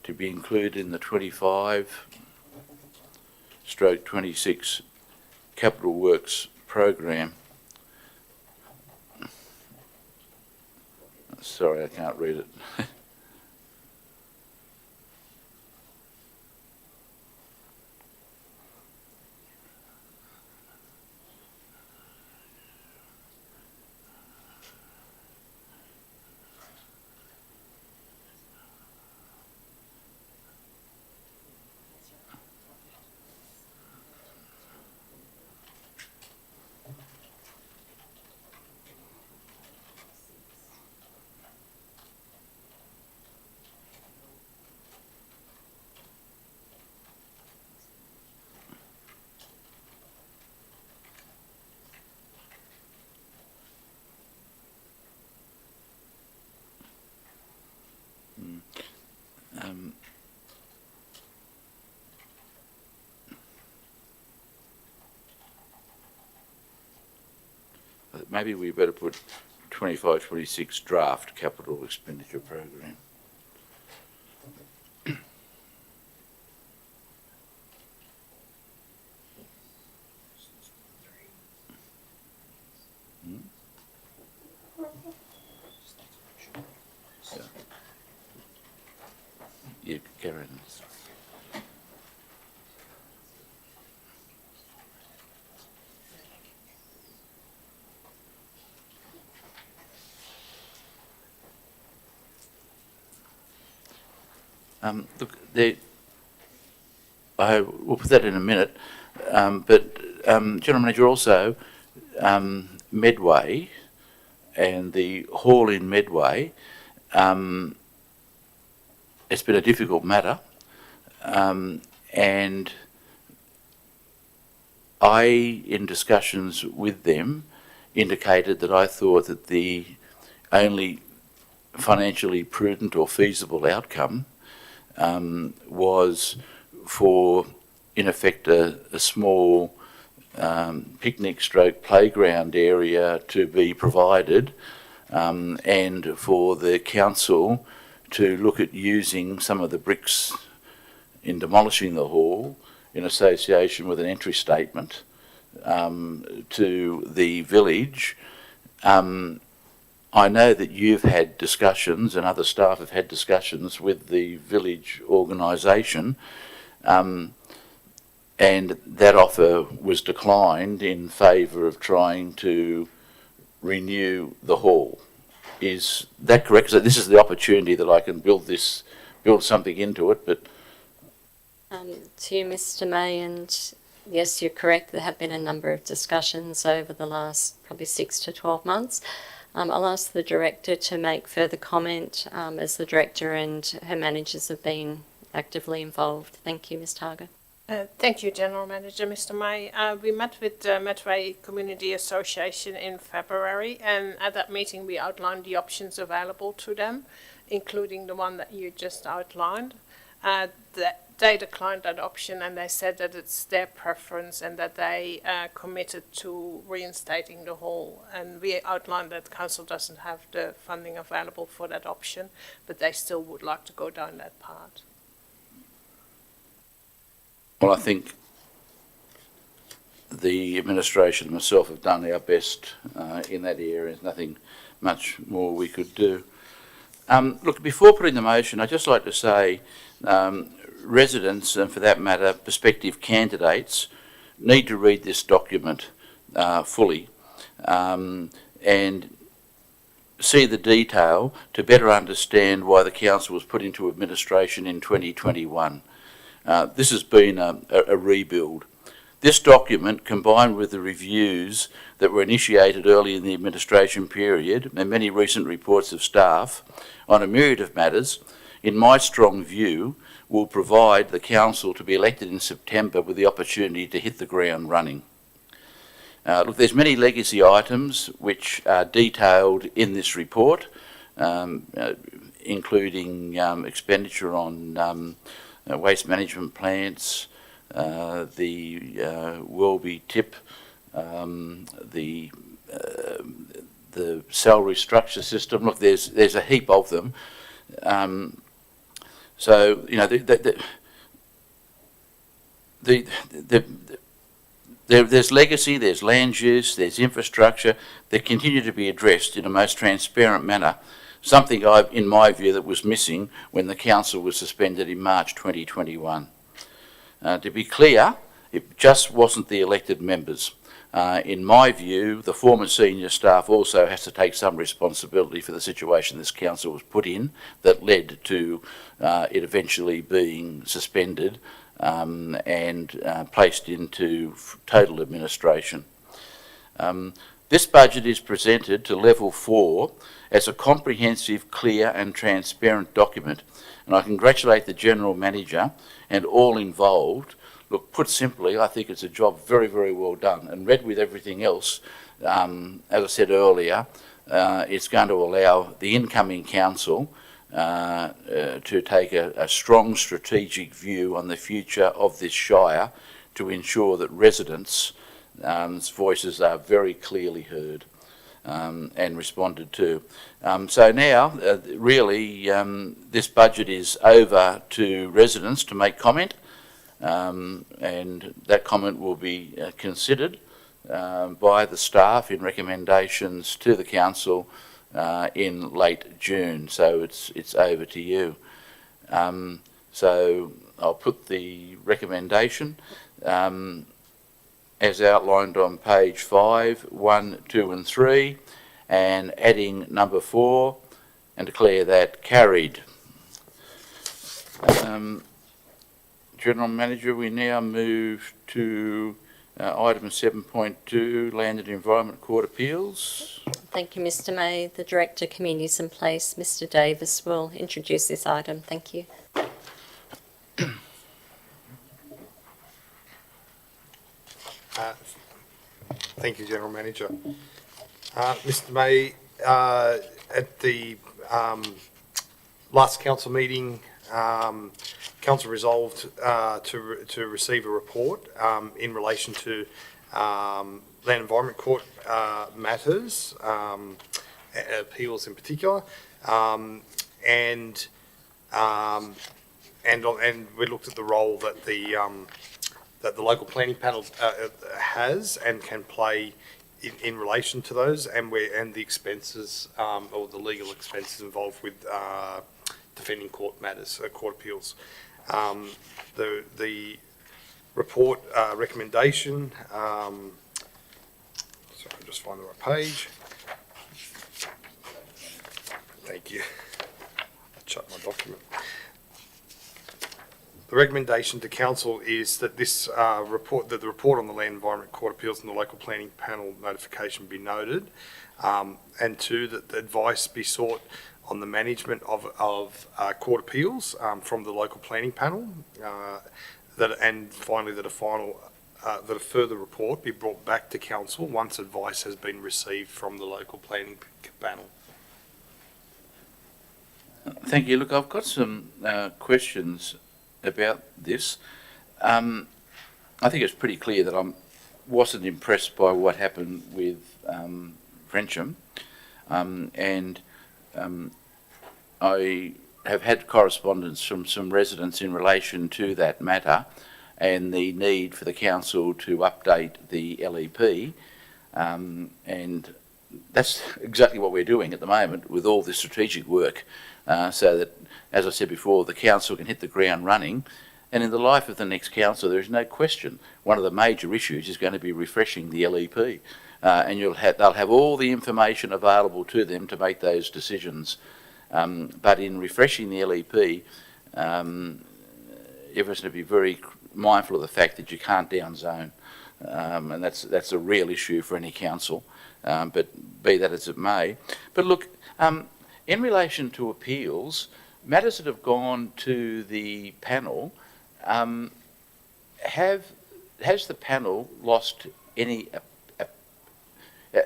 to be included in the 25/26 capital works program. Sorry, I can't read it. Maybe we better put 25/26 draft capital expenditure program. Yeah, Karen. Look, I will put that in a minute, General Manager, also Medway and the hall in Medway, it's been a difficult matter, and I, in discussions with them, indicated that I thought that the only financially prudent or feasible outcome was for, in effect, a small picnic stroke playground area to be provided, and for the council to look at using some of the bricks in demolishing the hall in association with an entry statement to the village. I know that you've had discussions and other staff have had discussions with the village organisation, and that offer was declined in favour of trying to renew the hall. Is that correct? So this is the opportunity that I can build something into it, but... To you, Mr. May, and yes, you're correct, there have been a number of discussions over the last probably 6 to 12 months. I'll ask the Director to make further comment as the Director and her managers have been actively involved. Thank you, Ms Target. Thank you, General Manager, Mr. May. We met with the Medway Community Association in February, and at that meeting we outlined the options available to them, including the one that you just outlined. They declined that option, and they said that it's their preference and that they committed to reinstating the hall. And we outlined that Council doesn't have the funding available for that option, but they still would like to go down that path. Well, I think the administration and myself have done our best in that area. There's nothing much more we could do. Look, before putting the motion, I'd just like to say residents, and for that matter, prospective candidates, need to read this document fully and see the detail to better understand why the council was put into administration in 2021. This has been a rebuild. This document, combined with the reviews that were initiated early in the administration period and many recent reports of staff on a myriad of matters, in my strong view, will provide the council to be elected in September with the opportunity to hit the ground running. Look, there's many legacy items which are detailed in this report, including expenditure on waste management plants, the Welby tip, the salary structure system. Look, there's a heap of them. So you know there's legacy, there's land use, there's infrastructure that continue to be addressed in a most transparent manner. Something in my view, that was missing when the council was suspended in March 2021. To be clear, it just wasn't the elected members. In my view, the former senior staff also has to take some responsibility for the situation this council was put in that led to it eventually being suspended and placed into total administration. This budget is presented to Level 4 as a comprehensive, clear and transparent document, and I congratulate the General Manager and all involved. Look, put simply, I think it's a job very, very well done, and read with everything else, as I said earlier, it's going to allow the incoming council to take a strong strategic view on the future of this shire to ensure that residents' voices are very clearly heard and responded to. So now, really, this budget is over to residents to make comment, and that comment will be considered by the staff in recommendations to the council in late June. So it's over to you. So I'll put the recommendation as outlined on page 5, 1, 2 and 3, and adding number 4 and declare that carried. General Manager, we now move to item 7.2, Land and Environment Court Appeals. Thank you, Mr. May. The Director, Communities and Place, Mr. Davis, will introduce this item. Thank you. Thank you, General Manager. Mr. May, at the last council meeting, council resolved to receive a report in relation to Land Environment Court matters, appeals in particular, and we looked at the role that the local planning panel has and can play in relation to those, and the expenses or the legal expenses involved with defending court matters, court appeals. The report recommendation. Sorry, I'll just find the right page. Thank you. I'll shut my document. The recommendation to council is that this report, that the report on the Land Environment Court Appeals and the local planning panel notification be noted, and 2, that the advice be sought on the management of court appeals from the local planning panel, and finally that a further report be brought back to council once advice has been received from the local planning panel. Thank you. Look, I've got some questions about this. I think it's pretty clear that I wasn't impressed by what happened with Frensham, and I have had correspondence from some residents in relation to that matter and the need for the council to update the LEP, and that's exactly what we're doing at the moment with all this strategic work, so that, as I said before, the council can hit the ground running. And in the life of the next council, there is no question one of the major issues is going to be refreshing the LEP, and they'll have all the information available to them to make those decisions. But in refreshing the LEP, everyone's going to be very mindful of the fact that you can't downzone, and that's a real issue for any council. But be that as it may, but look, in relation to appeals, matters that have gone to the panel, has the panel lost any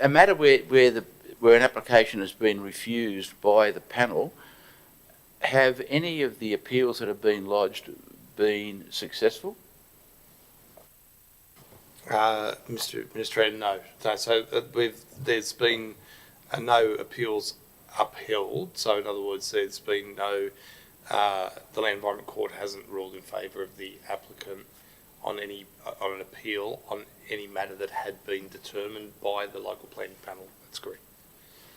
a matter where an application has been refused by the panel? Have any of the appeals that have been lodged been successful? Mr. Administrator, no. So there's been no appeals upheld. So in other words, there's been no, the Land Environment Court hasn't ruled in favour of the applicant on an appeal on any matter that had been determined by the local planning panel. That's correct.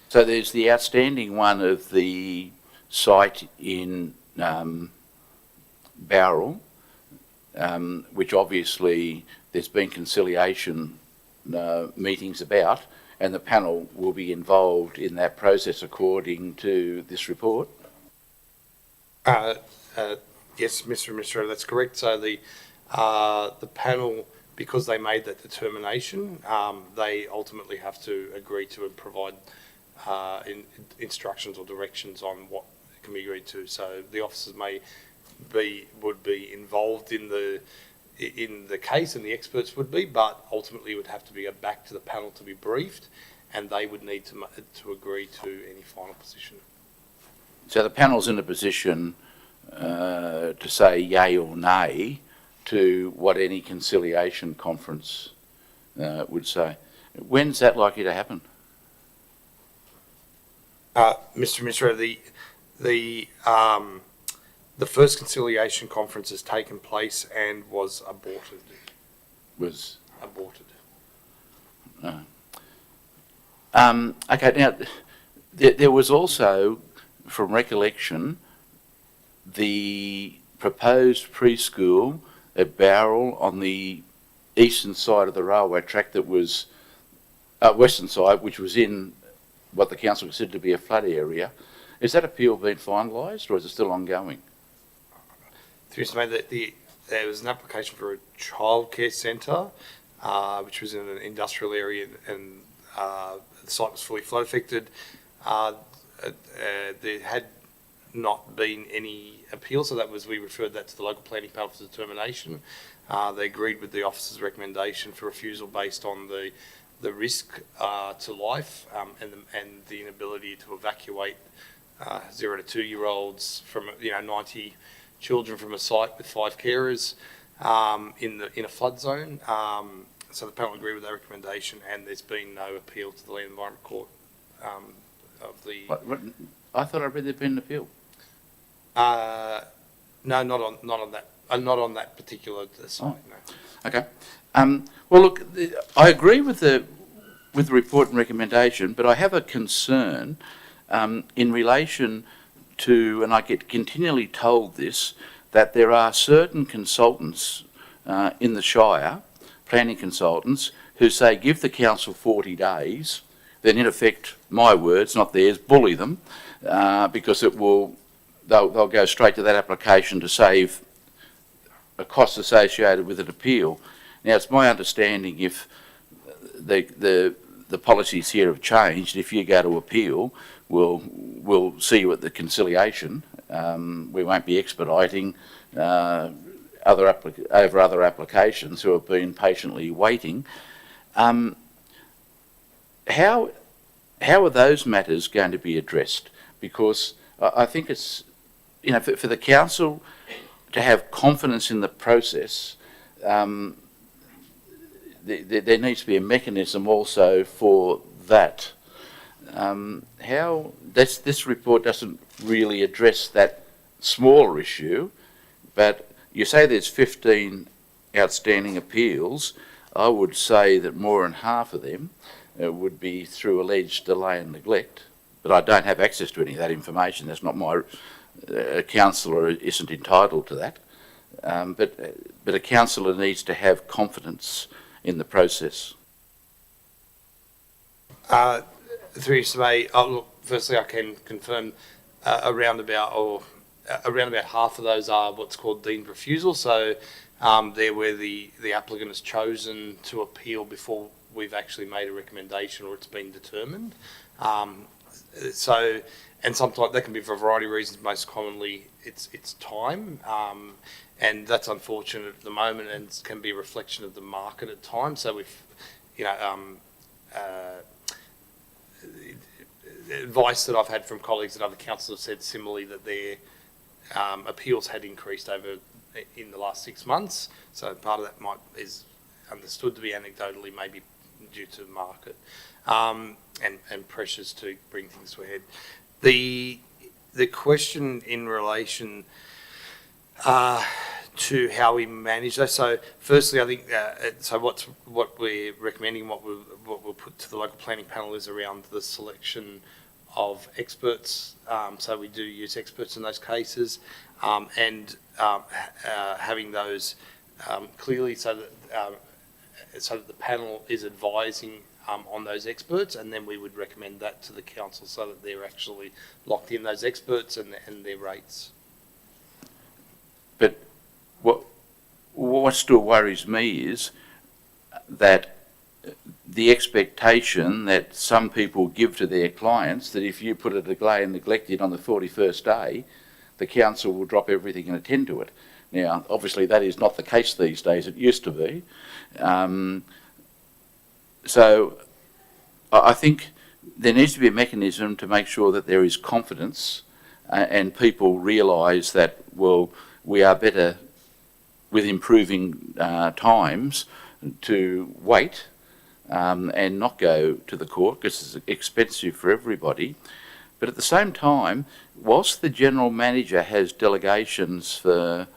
So there's the outstanding one of the site in Bowral, which obviously there's been conciliation meetings about, and the panel will be involved in that process according to this report. Yes, Mr. Administrator, that's correct. So the panel, because they made that determination, they ultimately have to agree to and provide instructions or directions on what can be agreed to. So the officers would be involved in the case, and the experts would be, but ultimately it would have to be back to the panel to be briefed, and they would need to agree to any final position. So the panel's in a position to say yay or nay to what any conciliation conference would say. When's that likely to happen? Mr. Administrator, the first conciliation conference has taken place and was aborted. Was Aborted. okay. Now, there was also, from recollection, the proposed preschool at Bowral on the eastern side of the railway track that was western side, which was in what the council considered to be a flood area. Is that appeal been finalised, or is it still ongoing? There was an application for a childcare centre, which was in an industrial area, and the site was fully flood affected. There had not been any appeal, so we referred that to the local planning panel for determination. They agreed with the officer's recommendation for refusal based on the risk to life and the inability to evacuate 0 to 2 year olds from 90 children from a site with 5 carers in a flood zone. So the panel agreed with that recommendation, and there's been no appeal to the Land Environment Court of the. What, I thought I read there'd been an appeal. No, not on that particular site. Oh. No. Okay. Well, look, I agree with the report and recommendation, but I have a concern in relation to, and I get continually told this, that there are certain consultants in the Shire, planning consultants, who say give the council 40 days, then in effect, my words, not theirs, bully them, because they'll go straight to that application to save a cost associated with an appeal. Now, it's my understanding if the policies here have changed, if you go to appeal, we'll see you at the conciliation. We won't be expediting other applications who have been patiently waiting. How are those matters going to be addressed? Because I think it's, for the council to have confidence in the process, there needs to be a mechanism also for that. This report doesn't really address that smaller issue, but you say there's 15 outstanding appeals. I would say that more than half of them would be through alleged delay and neglect, but I don't have access to any of that information. That's not my councillor isn't entitled to that, but a councillor needs to have confidence in the process. Through you, May. Look, firstly, I can confirm around about half of those are what's called deemed refusal. So there where the applicant has chosen to appeal before we've actually made a recommendation or it's been determined. So, and sometimes that can be for a variety of reasons. Most commonly, it's time, and that's unfortunate at the moment, and can be a reflection of the market at times. So we've, advice that I've had from colleagues at other councils have said similarly that their appeals had increased in the last 6 months. So part of that is understood to be anecdotally maybe due to market and pressures to bring things to a head. The question in relation to how we manage that. So firstly, I think what we're recommending, what we'll put to the local planning panel is around the selection of experts. So we do use experts in those cases, and having those clearly so that the panel is advising on those experts, and then we would recommend that to the council so that they're actually locked in, those experts and their rates. But what still worries me is that the expectation that some people give to their clients that if you put a delay and neglect it on the 41st day, the council will drop everything and attend to it. Now, obviously that is not the case these days. It used to be. So I think there needs to be a mechanism to make sure that there is confidence and people realise that, well, we are better with improving times to wait and not go to the court because it's expensive for everybody. But at the same time, whilst the General Manager has delegations for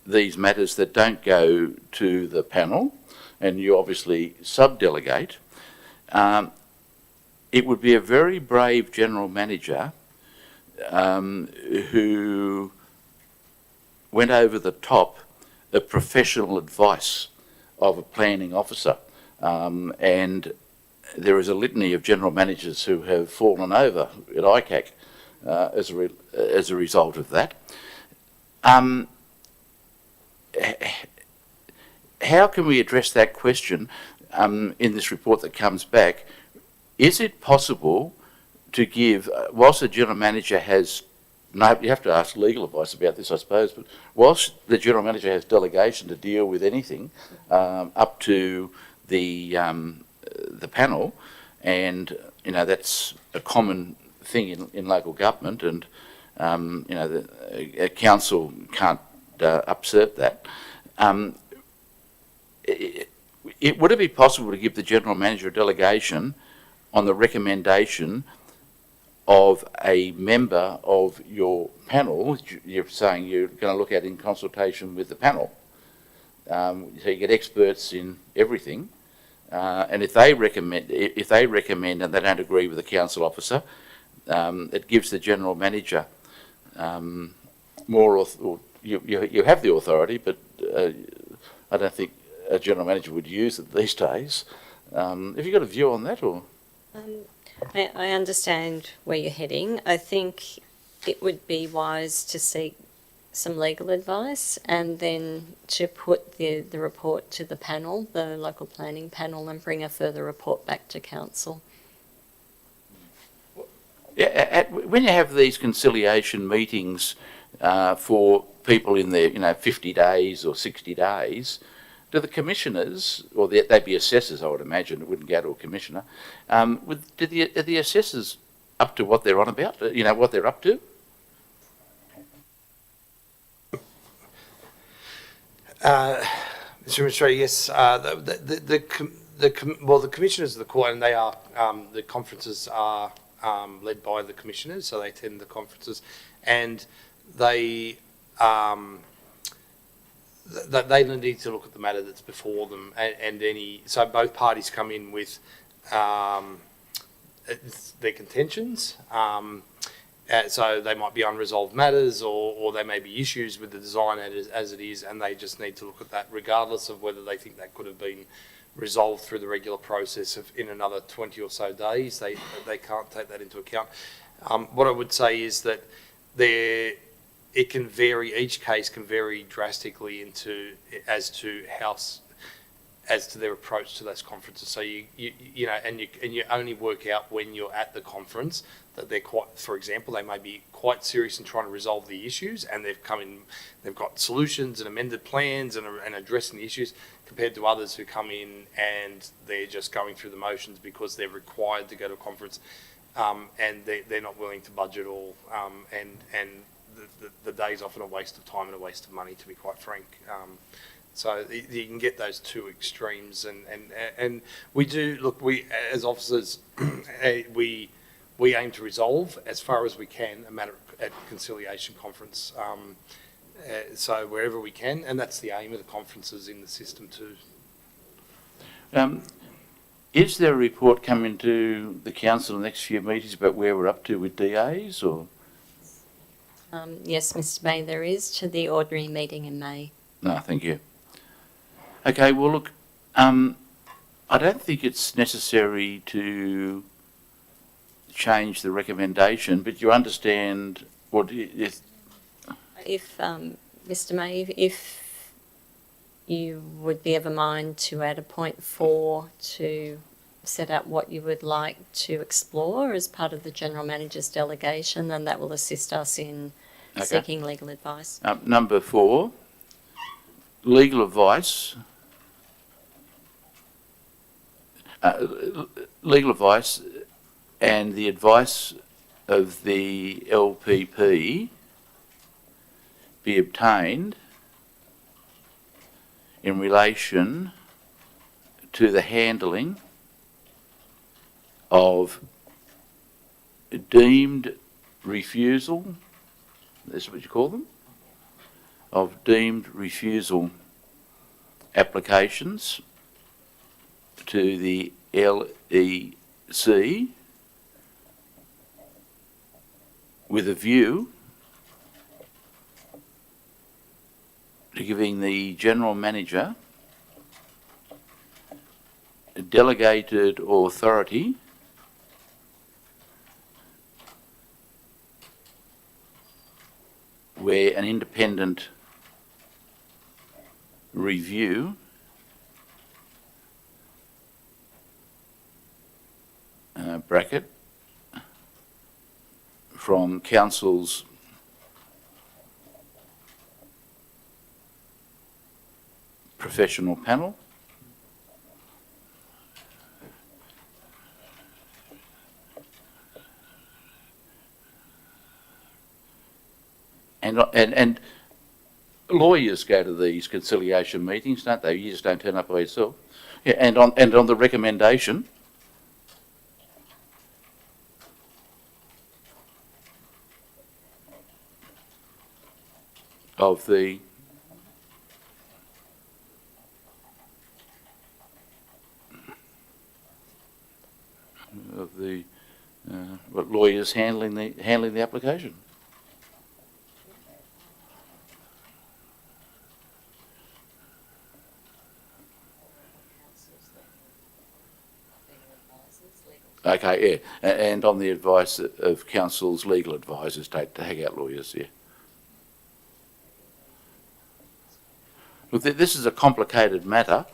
these matters that don't go to the panel, and you obviously sub-delegate, it would be a very brave General Manager who went over the top of professional advice of a planning officer. And there is a litany of General Managers who have fallen over at ICAC as a result of that. How can we address that question in this report that comes back? Is it possible to give, whilst the General Manager has, no, you have to ask legal advice about this, I suppose, but whilst the General Manager has delegation to deal with anything up to the panel, and that's a common thing in local government, and the council can't upset that. Would it be possible to give the General Manager a delegation on the recommendation of a member of your panel? You're saying you're going to look at in consultation with the panel. So you get experts in everything, and if they recommend and they don't agree with the council officer, it gives the General Manager more. You have the authority, but I don't think a General Manager would use it these days. Have you got a view on that, or? I understand where you're heading. I think it would be wise to seek some legal advice and then to put the report to the panel, the local planning panel, and bring a further report back to council. Yeah, when you have these conciliation meetings for people in their 50 days or 60 days, do the commissioners, or they'd be assessors, I would imagine, it wouldn't go to a commissioner, are the assessors up to what they're on about, what they're up to? Mr. Administrator, yes. The commissioners of the court, and they are the conferences are led by the commissioners, so they attend the conferences, and they need to look at the matter that's before them, and so both parties come in with their contentions. So they might be unresolved matters, or they may be issues with the design as it is, and they just need to look at that regardless of whether they think that could have been resolved through the regular process in another 20 or so days. They can't take that into account. What I would say is that it can vary, each case can vary drastically as to their approach to those conferences. So you know, and you only work out when you're at the conference that they're quite, for example, they may be quite serious in trying to resolve the issues, and they've got solutions and amended plans and addressing the issues, compared to others who come in and they're just going through the motions because they're required to go to a conference, and they're not willing to budget all, and the day's often a waste of time and a waste of money, to be quite frank. So you can get those two extremes, and we do look. We as officers, we aim to resolve as far as we can a matter at conciliation conference. So wherever we can, and that's the aim of the conferences in the system too. Is there a report coming to the council in the next few meetings about where we're up to with DAs, or? Yes, Mr. May, there is, to the ordinary meeting in May. No, thank you. Okay, well, look, I don't think it's necessary to change the recommendation, but you understand what is. If, Mr. May, if you would be of a mind to add a point 4 to set out what you would like to explore as part of the General Manager's delegation, then that will assist us in seeking legal advice. Number 4, legal advice. Legal advice and the advice of the LPP be obtained in relation to the handling of deemed refusal, that's what you call them, of deemed refusal applications to the LEC with a view to giving the General Manager delegated authority where an independent review bracket from Council's professional panel and lawyers go to these conciliation meetings, don't they? You just don't turn up by yourself. Yeah, and on the recommendation of the lawyers handling the application. Okay, yeah, and on the advice of council's legal advisors to hang out lawyers, yeah. Look, this is a complicated matter.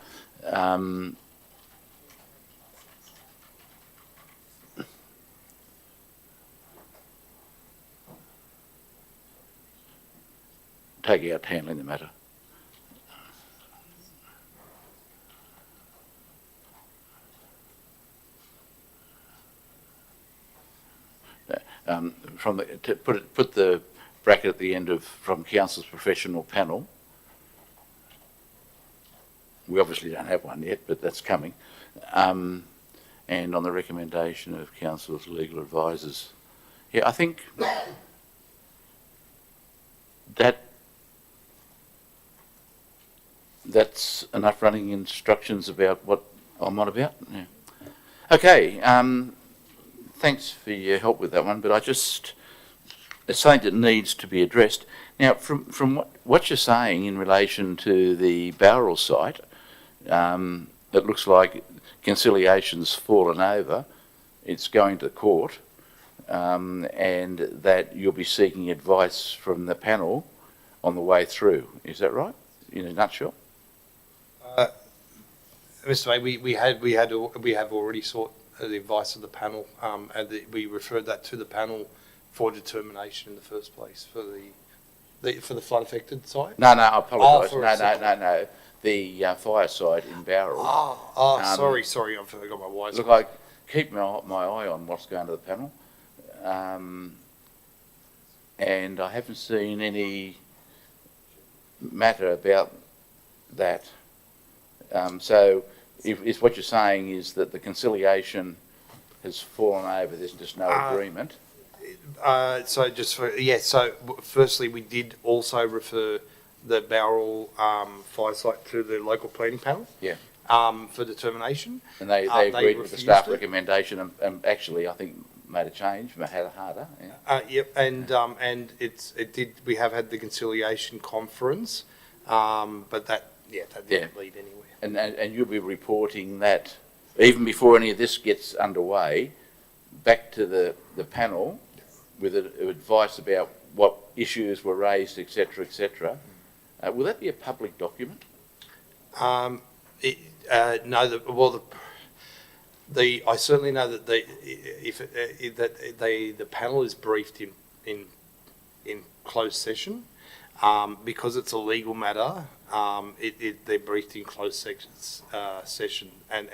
Taking out handling the matter. To put the bracket at the end of from council's professional panel. We obviously don't have one yet, but that's coming. And on the recommendation of council's legal advisors. Yeah, I think that's enough running instructions about what I'm on about. Yeah. Okay. Thanks for your help with that one, but it's something that needs to be addressed. Now, from what you're saying in relation to the Bowral site, it looks like conciliation's fallen over. It's going to court. and that you'll be seeking advice from the panel on the way through. Is that right, in a nutshell? Mr. May, we have already sought the advice of the panel, and we referred that to the panel for determination in the first place for the flood affected site. No, I apologise. for No. The fire side in Bowral. Sorry, I forgot my wires. Look, I keep my eye on what's going to the panel, and I haven't seen any matter about that. So, if what you're saying is that the conciliation has fallen over, there's just no agreement. So firstly, we did also refer the Bowral fire site to the local planning panel. Yeah. For determination. And they They agreed with the refused staff it. recommendation and actually, I think, made a change, had it harder. Yeah. Yep, and it did. We have had the conciliation conference, but that didn't lead anywhere. And you'll be reporting that, even before any of this gets underway, back to the panel with advice about what issues were raised, etc., etc. Will that be a public document? No. I certainly know that the panel is briefed in closed session, because it's a legal matter. They're briefed in closed session, and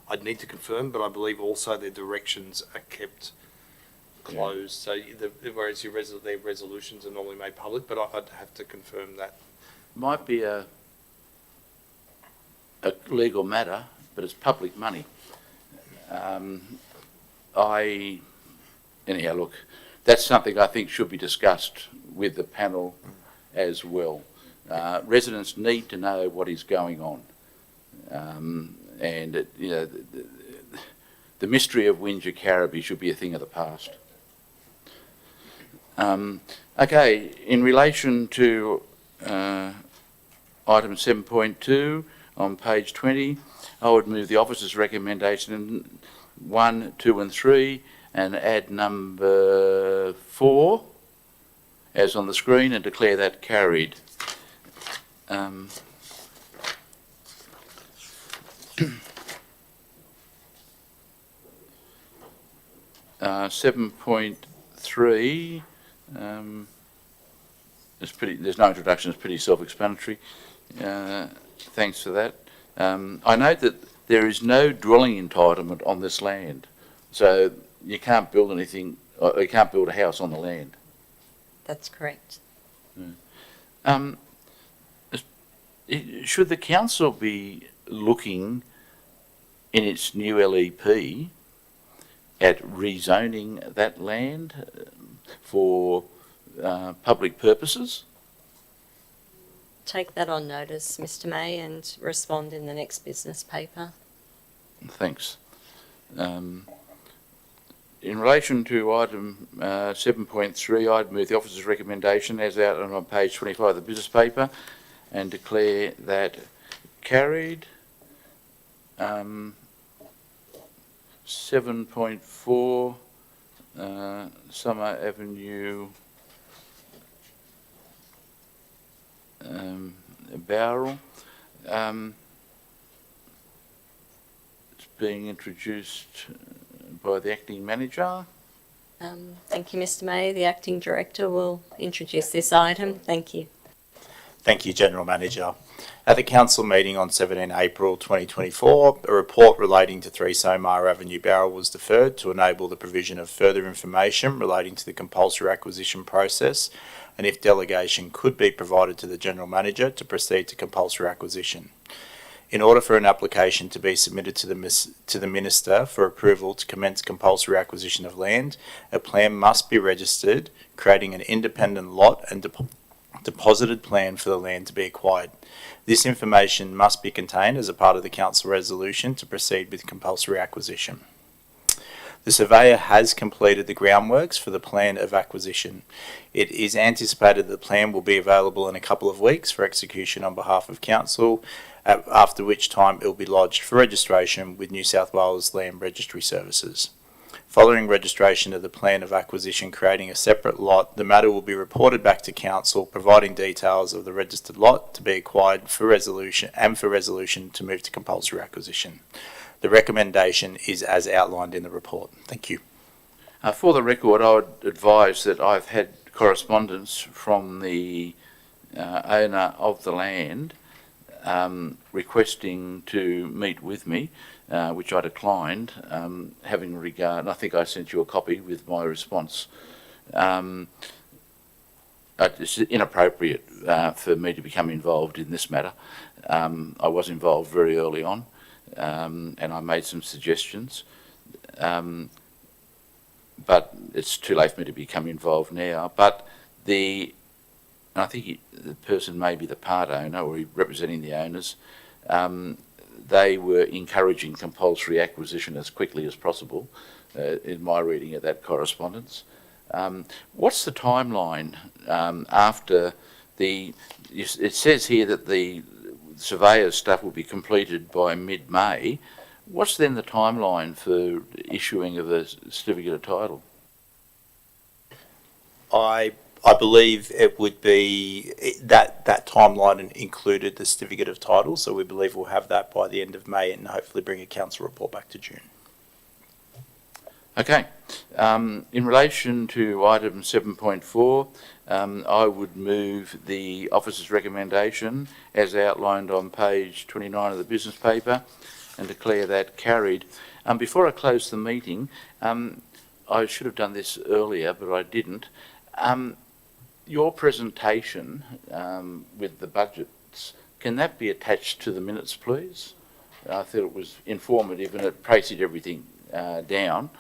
I'd need to confirm, but I believe also their directions are kept closed. So whereas their resolutions are normally made public, but I'd have to confirm that. Might be a legal matter, but it's public money. Anyhow, look, that's something I think should be discussed with the panel as well. Residents need to know what is going on, and the mystery of Wingecarribee should be a thing of the past. Okay, in relation to item 7.2 on page 20, I would move the officer's recommendation 1, 2 and 3 and add number 4 as on the screen and declare that carried. 7.3, there's no introduction, it's pretty self-explanatory. Thanks for that. I note that there is no dwelling entitlement on this land, so you can't build anything, or you can't build a house on the land. That's correct. Should the council be looking in its new LEP at rezoning that land for public purposes? Take that on notice, Mr. May, and respond in the next business paper. Thanks. In relation to item 7.3, I'd move the officer's recommendation as outlined on page 25 of the business paper and declare that carried. 7.4, Summer Avenue, Bowral. It's being introduced by the acting manager. Thank you, Mr. May. The acting director will introduce this item. Thank you. Thank you, General Manager. At the council meeting on 17 April 2024, a report relating to 3 Somar Avenue, Bowral was deferred to enable the provision of further information relating to the compulsory acquisition process and if delegation could be provided to the General Manager to proceed to compulsory acquisition. In order for an application to be submitted to the Minister for approval to commence compulsory acquisition of land, a plan must be registered, creating an independent lot and deposited plan for the land to be acquired. This information must be contained as a part of the council resolution to proceed with compulsory acquisition. The surveyor has completed the groundworks for the plan of acquisition. It is anticipated the plan will be available in a couple of weeks for execution on behalf of council, after which time it will be lodged for registration with New South Wales Land Registry Services. Following registration of the plan of acquisition creating a separate lot, the matter will be reported back to council, providing details of the registered lot to be acquired for resolution to move to compulsory acquisition. The recommendation is as outlined in the report. Thank you. For the record, I would advise that I've had correspondence from the owner of the land requesting to meet with me, which I declined, having regard, and I think I sent you a copy with my response. It's inappropriate for me to become involved in this matter. I was involved very early on, and I made some suggestions, but it's too late for me to become involved now. But and I think the person may be the part owner or representing the owners. They were encouraging compulsory acquisition as quickly as possible, in my reading of that correspondence. What's the timeline after it says here that the surveyor's stuff will be completed by mid-May. What's then the timeline for issuing of a certificate of title? I believe it would be that timeline included the certificate of title, so we believe we'll have that by the end of May and hopefully bring a council report back to June. Okay. In relation to item 7.4, I would move the officer's recommendation as outlined on page 29 of the business paper and declare that carried. Before I close the meeting, I should have done this earlier, but I didn't. Your presentation with the budgets, can that be attached to the minutes, please? I thought it was informative and it pasted everything down,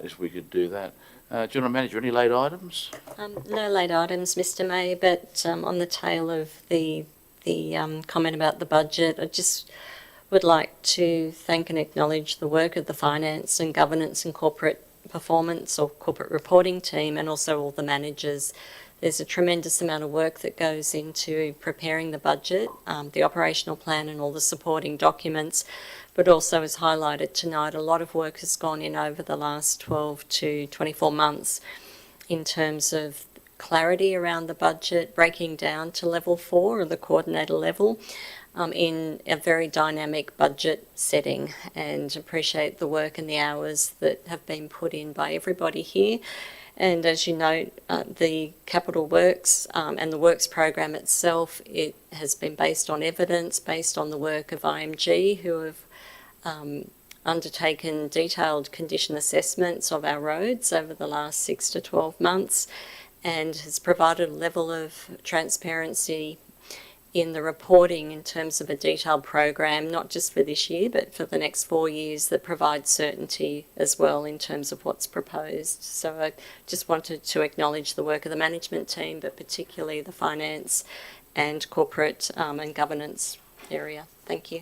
if we could do that. General Manager, any late items? No late items, Mr. May, but on the tail of the comment about the budget, I just would like to thank and acknowledge the work of the Finance and Governance and Corporate Performance or Corporate Reporting team and also all the managers. There's a tremendous amount of work that goes into preparing the budget, the operational plan and all the supporting documents, but also as highlighted tonight, a lot of work has gone in over the last 12 to 24 months in terms of clarity around the budget, breaking down to level 4 or the coordinator level in a very dynamic budget setting, and appreciate the work and the hours that have been put in by everybody here. And as you know, the capital works and the works program itself, it has been based on evidence, based on the work of IMG, who have undertaken detailed condition assessments of our roads over the last 6 to 12 months and has provided a level of transparency in the reporting in terms of a detailed program, not just for this year, but for the next 4 years, that provides certainty as well in terms of what's proposed. So I just wanted to acknowledge the work of the management team, but particularly the finance and corporate and governance area. Thank you.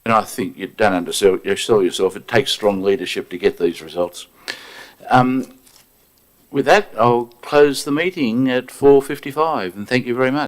And I think you don't undersell yourself. It takes strong leadership to get these results. With that, I'll close the meeting at 4:55, and thank you very much.